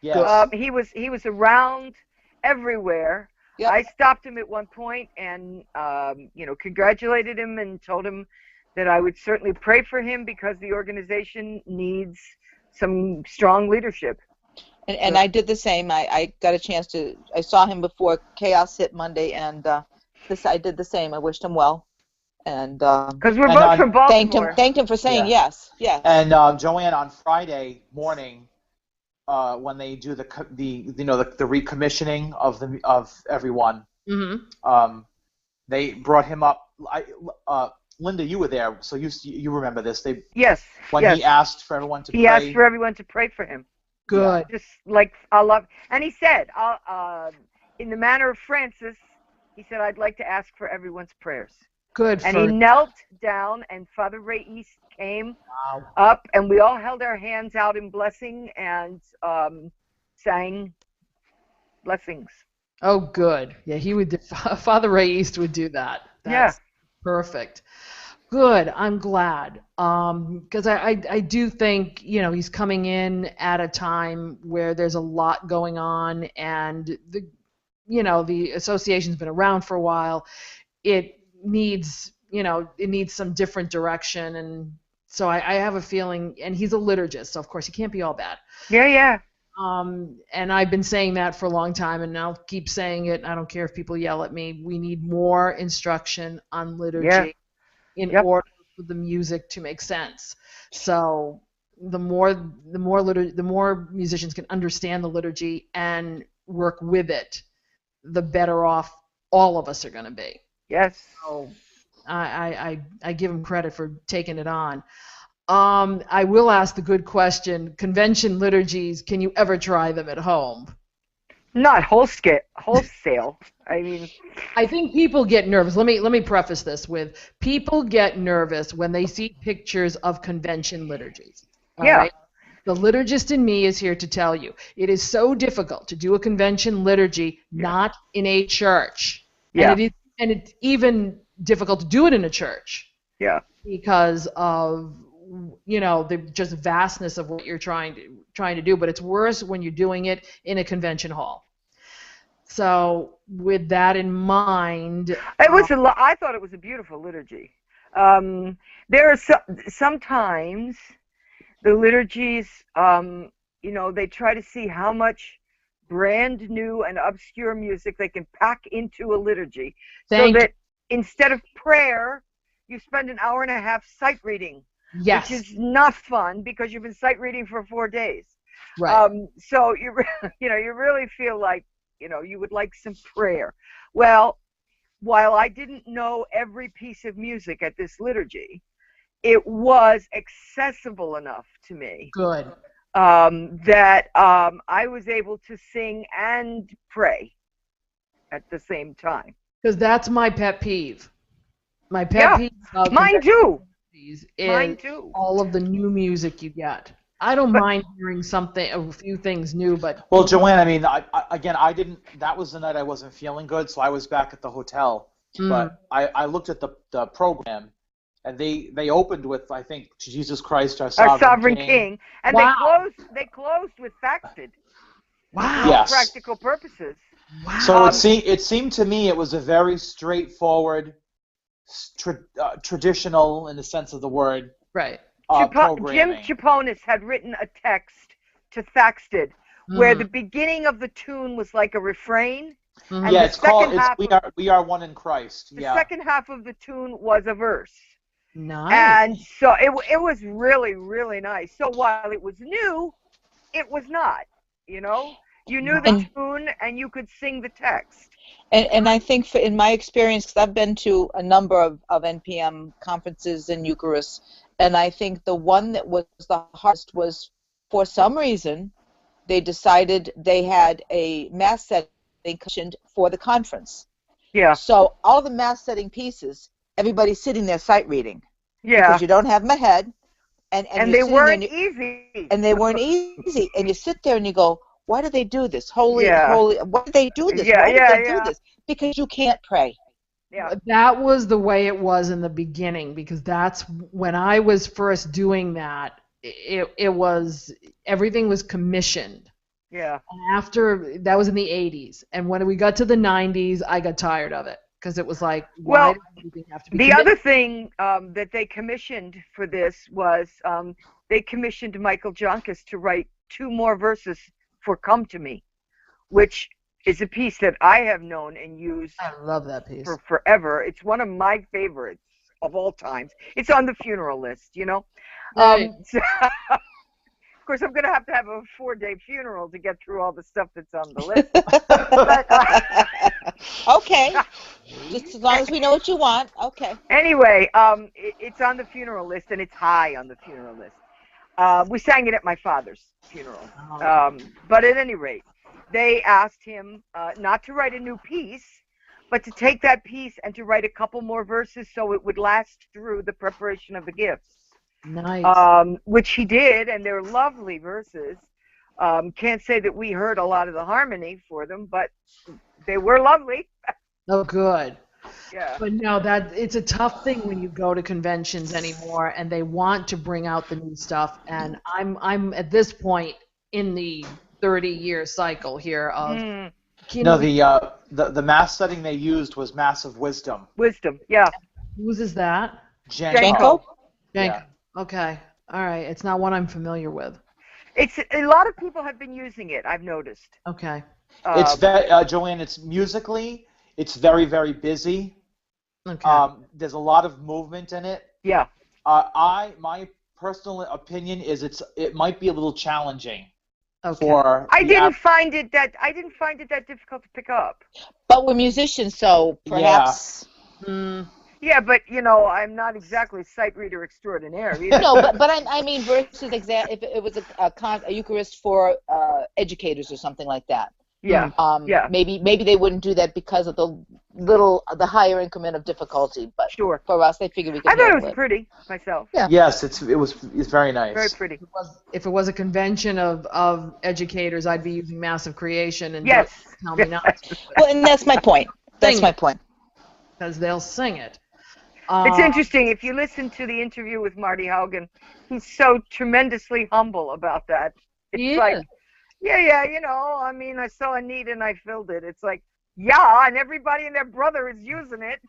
Yes. He was around everywhere. Yep. I stopped him at one point and congratulated him and told him that I would certainly pray for him because the organization needs some strong leadership. And I did the same. I got a chance to. I saw him before Chaos hit Monday, and I did the same. I wished him well, and because we're both from Baltimore. Thanked him for saying yes. And Joanne, on Friday morning, when they do the recommissioning of everyone, they brought him up. Linda, you were there, so you remember this. Yes. He asked for everyone to pray. He asked for everyone to pray for him. Good. Just like and he said, in the manner of Francis, he said, I'd like to ask for everyone's prayers. Good. And he knelt down, and Father Ray East came up, and we all held our hands out in blessing and sang blessings. Oh, good. Yeah, he would. Father Ray East would do that. That's perfect. Good. I'm glad. Because I do think, he's coming in at a time where there's a lot going on, and the association's been around for a while. It needs some different direction, and so I have a feeling, and he's a liturgist, so of course he can't be all bad. Yeah. And I've been saying that for a long time, and I'll keep saying it. I don't care if people yell at me. We need more instruction on liturgy in order for the music to make sense. So the more musicians can understand the liturgy and work with it, the better off all of us are going to be. Yes. So I give him credit for taking it on. I will ask the good question. Convention liturgies, can you ever try them at home? Not wholesale. I mean, I think people get nervous. Let me preface this with people get nervous when they see pictures of convention liturgies. Right? The liturgist in me is here to tell you it is so difficult to do a convention liturgy not in a church. Yeah. And it's even difficult to do it in a church. Yeah. Because of the just vastness of what you're trying to do, but it's worse when you're doing it in a convention hall. So with that in mind, I thought it was a beautiful liturgy. There are sometimes the liturgies, they try to see how much brand new and obscure music they can pack into a liturgy, so that instead of prayer, you spend an hour and a half sight reading Yes. which is not fun because you've been sight reading for 4 days. Right. So you really feel like you would like some prayer. Well, while I didn't know every piece of music at this liturgy, it was accessible enough to me. Good. That I was able to sing and pray at the same time. Because that's my pet peeve. My pet peeve about mine too. Is Mine too. all of the new music you get. I don't mind hearing a few things new, but well, Joanne, I mean, I didn't. That was the night I wasn't feeling good, so I was back at the hotel. But I looked at the program, and they opened with, I think, Jesus Christ, our sovereign King. And wow. they closed with Faxted. Wow. For yes. practical purposes. Wow. So it seemed to me it was a very straightforward, traditional in the sense of the word. Right. Jim Chiponis had written a text to Faxted where the beginning of the tune was like a refrain. And yeah, it's called We Are One in Christ. The second half of the tune was a verse. Nice. And so it was really, really nice. So while it was new, it was not, You knew the tune and you could sing the text. And I think in my experience, because I've been to a number of NPM conferences in Eucharist, and I think the one that was the hardest was, for some reason, they decided they had a mass setting commissioned for the conference. Yeah. So all the mass setting pieces, everybody's sitting there sight reading. Yeah. Because you don't have them ahead. And they weren't easy. And they weren't easy. And you sit there and you go, why do they do this? Holy, why do they do this? Why do they do this? Because you can't pray. Yeah. That was the way it was in the beginning, because that's when I was first doing that. It was, everything was commissioned. Yeah. After, that was in the 80s. And when we got to the 90s, I got tired of it, because it was like, why does everything have to be the commissioned? other thing that they commissioned for this was they commissioned Michael Jonkis to write 2 more verses for Come to Me, which is a piece that I have known and used. I love that piece. For forever. It's one of my favorites of all times. It's on the funeral list, Right. Of course, I'm going to have a 4-day funeral to get through all the stuff that's on the list. Okay. Just as long as we know what you want. Okay. Anyway, it's on the funeral list, and it's high on the funeral list. We sang it at my father's funeral. But at any rate, they asked him not to write a new piece, but to take that piece and to write a couple more verses so it would last through the preparation of the gifts. Nice. Which he did, and they're lovely verses. Can't say that we heard a lot of the harmony for them, but they were lovely. Oh, good. Yeah. But no, it's a tough thing when you go to conventions anymore, and they want to bring out the new stuff. And I'm at this point in the 30-year cycle here of. The mass setting they used was Mass of Wisdom. Wisdom, yeah. Whose is that? Janko. Yeah. Okay. All right. It's not one I'm familiar with. It's a lot of people have been using it, I've noticed. Okay. It's Joanne. It's musically, it's very, very busy. Okay. There's a lot of movement in it. Yeah. My personal opinion is it might be a little challenging. Okay. I didn't find it that difficult to pick up. But we're musicians, so perhaps. Yeah. Yeah, but I'm not exactly sight reader extraordinaire either. No, but I mean versus if it was a Eucharist for educators or something like that. Yeah. Maybe they wouldn't do that because of the higher increment of difficulty. But sure. For us, they figured we could. I thought it was pretty myself. Yeah. Yes, it's very nice. Very pretty. If it was a convention of educators, I'd be using Massive Creation and yes. Tell Me Not. Well, and that's my point. That's my point. Because they'll sing it. It's interesting. If you listen to the interview with Marty Haugen, he's so tremendously humble about that. It's like, I mean, I saw a need and I filled it. It's like, and everybody and their brother is using it,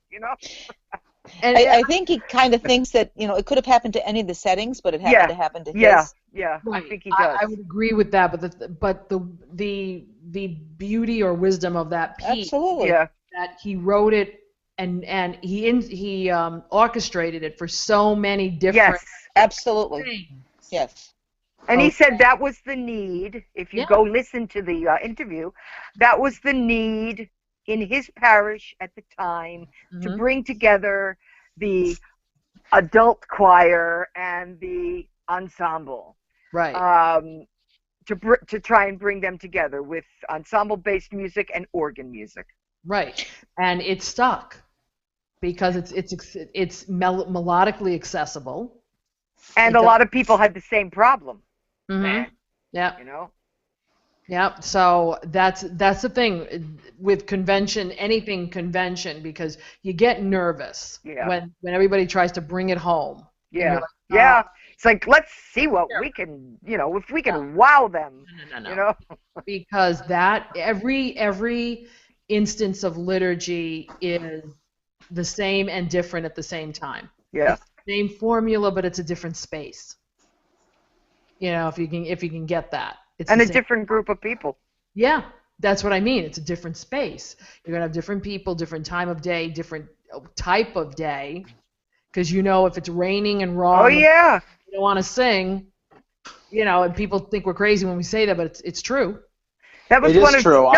And I think he kind of thinks that, it could have happened to any of the settings, but it happened to happen to his. Yeah, right. I think he does. I would agree with that, but the beauty or wisdom of that piece, absolutely, that he wrote it and he orchestrated it for so many different Absolutely. Yes. And he said that was the need. If you go listen to the interview, that was the need in his parish at the time to bring together the adult choir and the ensemble. Right. To try and bring them together with ensemble-based music and organ music. Right. And it stuck because it's melodically accessible. And a lot of people had the same problem. Yeah. You know. Yeah. So that's the thing with convention, anything convention, because you get nervous when everybody tries to bring it home. Yeah. Yeah. It's like, let's see what we can, if we can wow them. No. Because that every instance of liturgy is the same and different at the same time. Yeah. It's the same formula, but it's a different space. If you can get that. It's and a different group of people. Yeah, that's what I mean. It's a different space. You're going to have different people, different time of day, different type of day. Because if it's raining and wrong, you don't want to sing, and people think we're crazy when we say that, but it's true. That was it one is of true.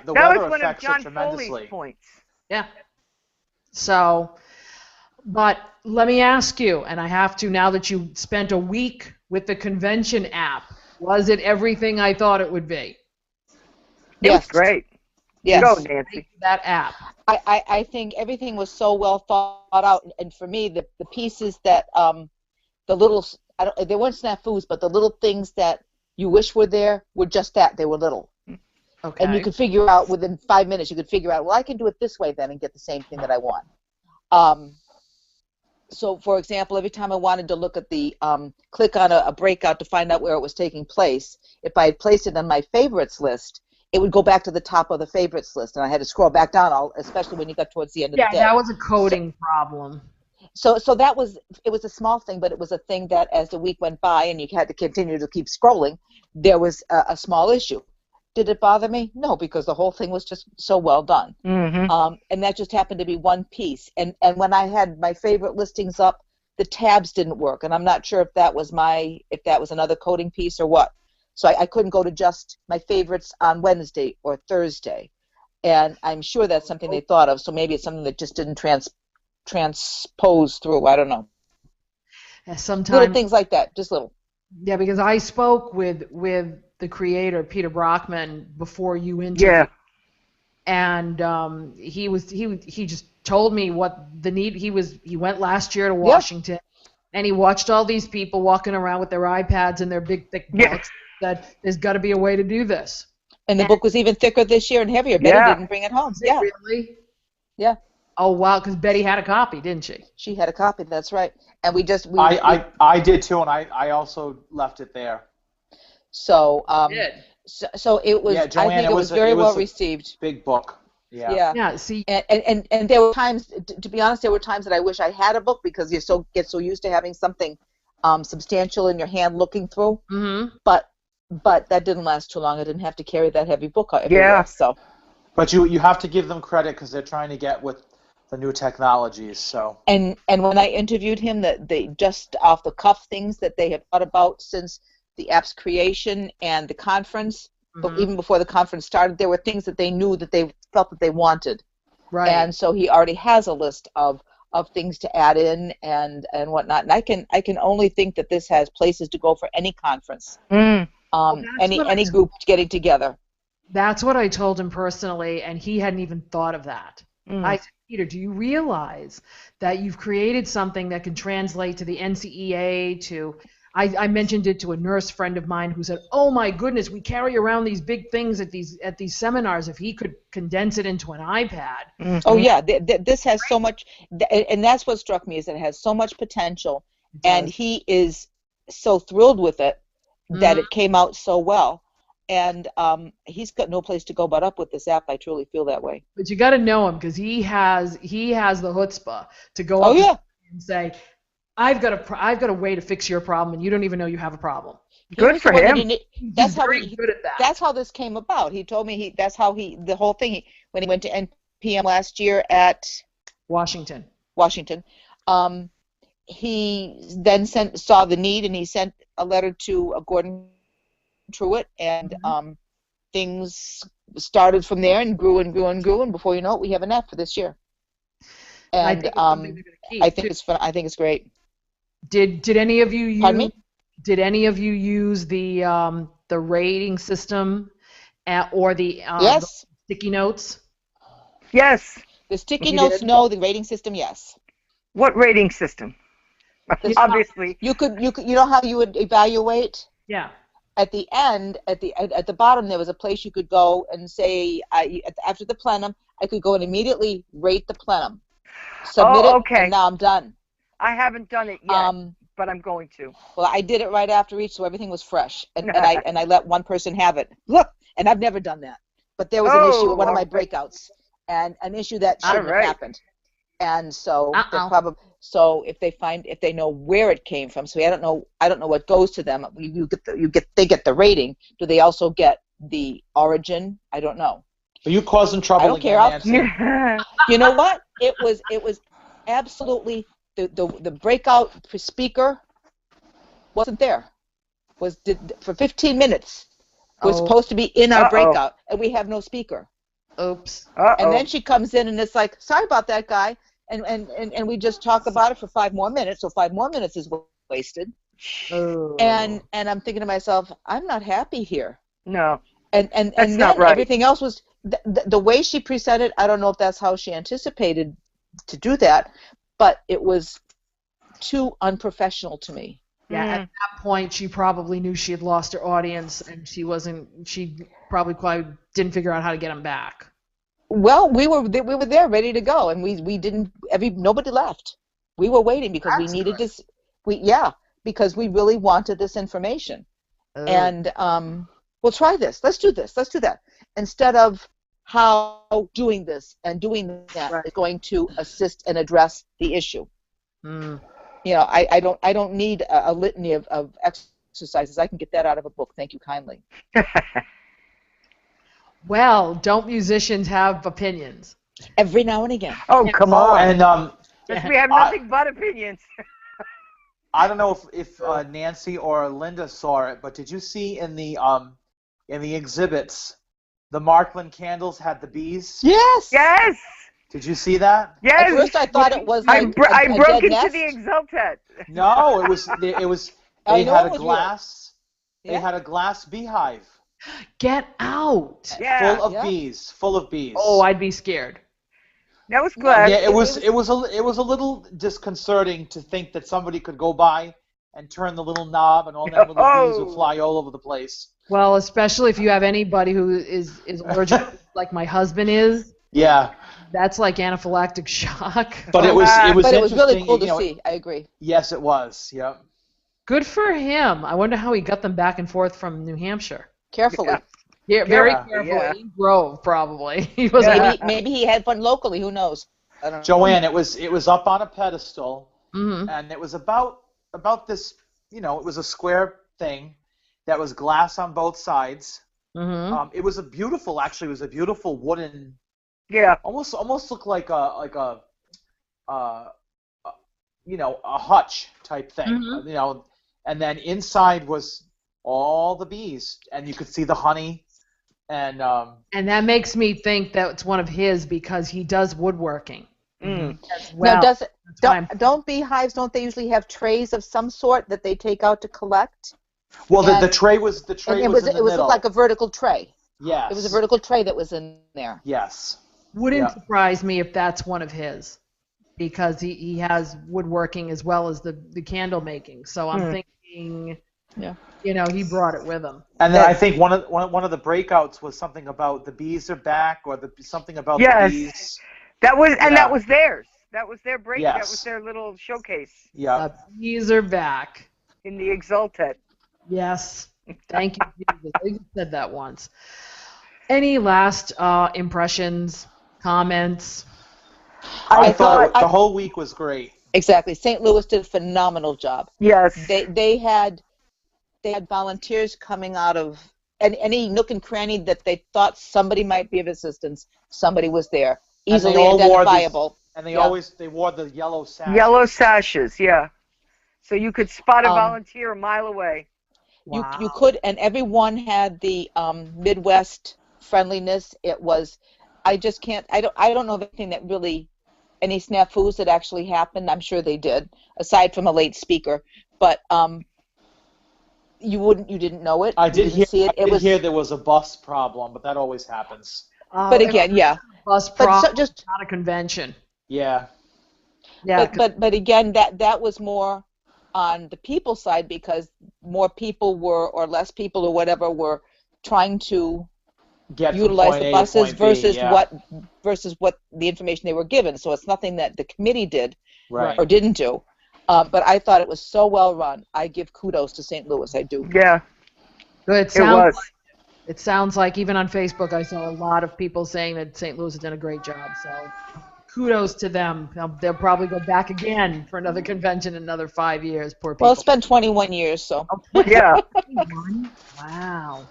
The weather affects it tremendously. Points. Yeah. So, but let me ask you, and I have to now that you spent a week with the convention app, was it everything I thought it would be? It was great. Yes. Go, Nancy. That app. I think everything was so well thought out, and for me, the pieces that the little they weren't snafus, but the little things that you wish were there were just that, they were little. Okay. And you could figure out within 5 minutes. You could figure out, well, I can do it this way then and get the same thing that I want. So, for example, every time I wanted to look at the click on a breakout to find out where it was taking place, if I had placed it on my favorites list, it would go back to the top of the favorites list, and I had to scroll back down, especially when you got towards the end of the day. Yeah, that was a coding problem. So it was a small thing, but it was a thing that as the week went by and you had to continue to keep scrolling, there was a small issue. Did it bother me? No, because the whole thing was just so well done. Mm-hmm. And that just happened to be one piece. And when I had my favorite listings up, the tabs didn't work, and I'm not sure if that was another coding piece or what. So I couldn't go to just my favorites on Wednesday or Thursday. And I'm sure that's something they thought of, so maybe it's something that just didn't transpose through. I don't know. Yeah, sometimes little things like that, just little. Yeah, because I spoke with the creator, Peter Brockman, before you interviewed. Yeah. And he just told me what the need. He went last year to Washington, and he watched all these people walking around with their iPads and their big thick books. That there's got to be a way to do this. And the book was even thicker this year and heavier. Betty didn't bring it home. Yeah. Really? Yeah. Oh wow, because Betty had a copy, didn't she? She had a copy. That's right. And I did too, and I also left it there. So did. So it was. Yeah, Joanne, I think it was very well received. Big book. Yeah. Yeah. Yeah. See. And there were times, to be honest, there were times that I wish I had a book because you get so used to having something substantial in your hand looking through. Mm-hmm. But that didn't last too long. I didn't have to carry that heavy book everywhere. Yeah. So. But you have to give them credit because they're trying to get with the new technologies. So. And when I interviewed him, that they just off the cuff things that they have thought about since the app's creation and the conference, but even before the conference started, there were things that they knew that they felt that they wanted. Right. And so he already has a list of things to add in and whatnot. And I can only think that this has places to go for any conference. Any group getting together. That's what I told him personally, and he hadn't even thought of that. I said, Peter, do you realize that you've created something that can translate to the NCEA, to... I mentioned it to a nurse friend of mine who said, "Oh my goodness, we carry around these big things at these seminars. If he could condense it into an iPad." Mm-hmm. Oh yeah, this has so much, and that's what struck me, is it has so much potential, and he is so thrilled with it that it came out so well, and he's got no place to go but up with this app. I truly feel that way. But you got to know him, because he has the chutzpah to go up and say, I've got a way to fix your problem, and you don't even know you have a problem. Good for him. That's how good at that. That's how this came about. He told me the whole thing, when he went to NPM last year at Washington. He he then saw the need, and he sent a letter to Gordon Truitt, and things started from there and grew and grew and grew, and before you know it, we have an F for this year. And I think it's something they're gonna keep, I think it's fun. I think it's great. Did any of you use? Pardon me? Did any of you use the rating system or the Yes. sticky notes? Yes. The sticky You notes, did? no. The rating system, yes. What rating system? Obviously. You could. You know how you would evaluate? Yeah. At the end, at the bottom, there was a place you could go and say, after the plenum, I could go and immediately rate the plenum, submit it, and now I'm done. I haven't done it yet, but I'm going to. Well, I did it right after each, so everything was fresh, and I let one person have it. Look, and I've never done that, but there was an issue at one of my breakouts, and an issue that shouldn't have happened, and so so if they know where it came from, so I don't know what goes to them. They get the rating. Do they also get the origin? I don't know. Are you causing trouble? I don't care. You know what? It was absolutely the breakout speaker wasn't there. For 15 minutes was supposed to be in our breakout, and we have no speaker. Oops. And then she comes in and it's like, sorry about that, guy. And we just talk about it for 5 more minutes, so 5 more minutes is wasted. Oh. And I'm thinking to myself, I'm not happy here. No. And then everything else was the way she presented. I don't know if that's how she anticipated to do that, but it was too unprofessional to me. Yeah, at that point, she probably knew she had lost her audience, and she probably quite didn't figure out how to get them back. Well, we were there ready to go, and we didn't. Nobody left. We were waiting because we needed this. Because we really wanted this information. And we'll try this. Let's do this. Let's do that. Instead of how doing this and doing that is going to assist and address the issue. You know, I don't need a litany of exercises. I can get that out of a book. Thank you kindly. Well, don't musicians have opinions? Every now and again. Oh, come on. And we have nothing but opinions. I don't know if Nancy or Linda saw it, but did you see in the exhibits the Markland candles had the bees? Yes. Yes. Did you see that? Yes. At first I thought it was like I broke into nest. the Exultet. No, it was they had a glass. Yeah. They had a glass beehive. Get out! Yeah. Full of bees. Oh, I'd be scared. That was glass. Yeah, it was a little disconcerting to think that somebody could go by and turn the little knob and all that little bees would fly all over the place. Well, especially if you have anybody who is allergic, like my husband is. Yeah. That's like anaphylactic shock. But it was really cool to see. I agree. Yes, it was. Yeah. Good for him. I wonder how he got them back and forth from New Hampshire. Carefully. Yeah, very carefully. Yeah. He drove, probably. Maybe he had fun locally. Who knows? I don't know. Joanne, it was up on a pedestal, Mm-hmm. and it was about this. You know, it was a square thing that was glass on both sides. Mm-hmm. It was a beautiful wooden. Yeah. Almost looked like a hutch type thing. Mm-hmm. You know, and then inside was all the bees, and you could see the honey, and that makes me think that it's one of his because he does woodworking. Mm. As well. Now, don't beehives? Don't they usually have trays of some sort that they take out to collect? Well, the tray was in the middle. Looked like a vertical tray. Yes. It was a vertical tray that was in there. Yes. Wouldn't surprise me if that's one of his, because he has woodworking as well as the candle making. So I'm thinking, he brought it with him. And then I think one of the breakouts was something about the bees are back, or something about the bees. That was theirs. That was their break. Yes. That was their little showcase. Yeah. The bees are back. In the Exultet. Yes. Thank you, Jesus. I said that once. Any last impressions, comments? I thought the whole week was great. Exactly. St. Louis did a phenomenal job. Yes. They had volunteers coming out of any nook and cranny that they thought somebody might be of assistance. Somebody was there, easily identifiable. They wore the yellow sashes. Yellow sashes, yeah. So you could spot a volunteer a mile away. Wow. You could, and everyone had the Midwest friendliness. It was, I just can't. I don't know of anything that really, any snafus that actually happened. I'm sure they did, aside from a late speaker. But you didn't know it. I did see it. I did hear there was a bus problem, but that always happens. But again, yeah. Bus problem, just not a convention. Yeah. Yeah. But again, that was more on the people side because more people were, or less people or whatever, were trying to utilize the buses versus what the information they were given. So it's nothing that the committee did or didn't do. But I thought it was so well run. I give kudos to St. Louis. I do. Yeah. Good. It sounds like even on Facebook I saw a lot of people saying that St. Louis has done a great job. So kudos to them. They'll probably go back again for another convention in another 5 years. Poor people. Well, it's been 21 years, so. Yeah. Wow.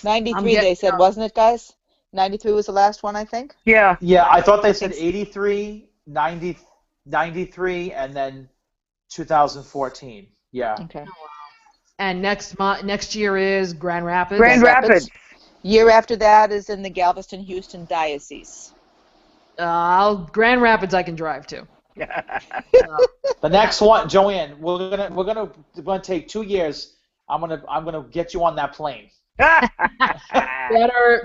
93 they said, wasn't it, guys? 93 was the last one, I think. Yeah. Yeah, I thought they said 83, 90, 93, and then 2014. Yeah. Okay. And next year is Grand Rapids. Grand Rapids. Year after that is in the Galveston-Houston Diocese. Grand Rapids I can drive to. The next one, Joanne, we're gonna take 2 years. I'm gonna get you on that plane.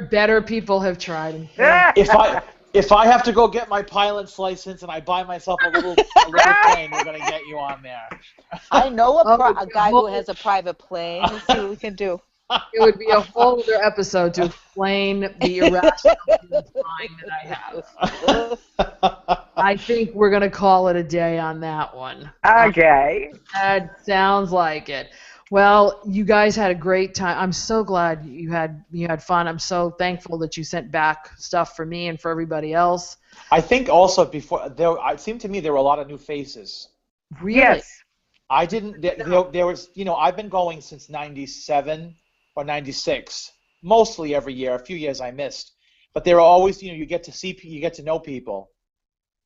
Better people have tried. If I have to go get my pilot's license and I buy myself a little plane, we're gonna get you on there. I know a guy who has a private plane. Let's see what we can do. It would be a whole other episode to explain the irrational flying that I have. I think we're going to call it a day on that one. Okay. That sounds like it. Well, you guys had a great time. I'm so glad you had fun. I'm so thankful that you sent back stuff for me and for everybody else. I think also it seemed to me there were a lot of new faces. Really? Yes. I didn't. There was, I've been going since '97 or '96, mostly every year. A few years I missed, but there are always, you get to know people,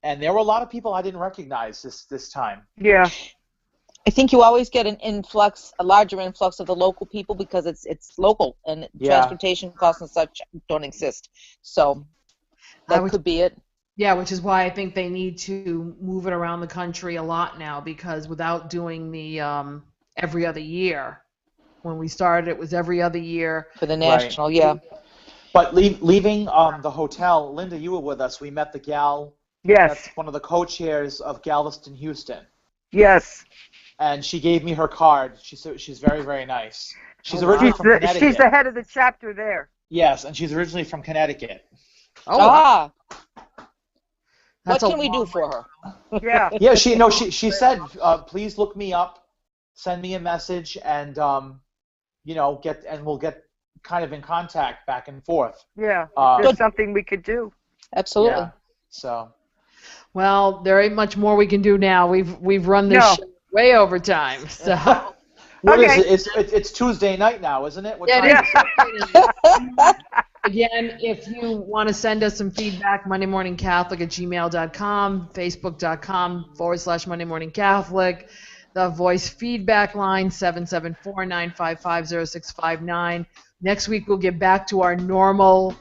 and there were a lot of people I didn't recognize this time. Yeah. I think you always get a larger influx of the local people because it's local and transportation costs and such don't exist. So that could be it. Yeah, which is why I think they need to move it around the country a lot now, because without doing the every other year, when we started it was every other year. For the national, yeah. But leaving the hotel, Linda, you were with us. We met the gal. Yes. That's one of the co-chairs of Galveston, Houston. Yes. And she gave me her card. She said she's very, very nice. She's originally from Connecticut. She's the head of the chapter there. Yes, and she's originally from Connecticut. Oh. What can we do for her? Yeah. Yeah, she said, please look me up, send me a message, and we'll get kind of in contact back and forth. Yeah. There's something we could do. Absolutely. Yeah, so. Well, there ain't much more we can do now. We've run this show way over time. So. What is it? It's Tuesday night now, isn't it? What time is it? Again, if you want to send us some feedback, mondaymorningcatholic@gmail.com, facebook.com/Monday Morning Catholic, the voice feedback line, 774-955-0659. Next week we'll get back to our normal,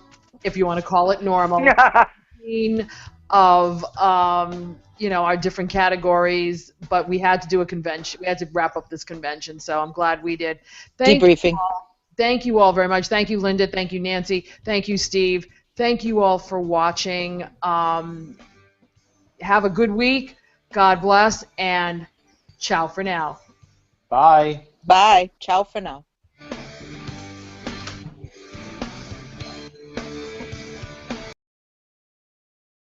if you want to call it normal, routine of our different categories, but we had to do a convention. We had to wrap up this convention, so I'm glad we did. Debriefing. Thank you all very much. Thank you, Linda. Thank you, Nancy. Thank you, Steve. Thank you all for watching. Have a good week. God bless, and ciao for now. Bye. Bye. Ciao for now.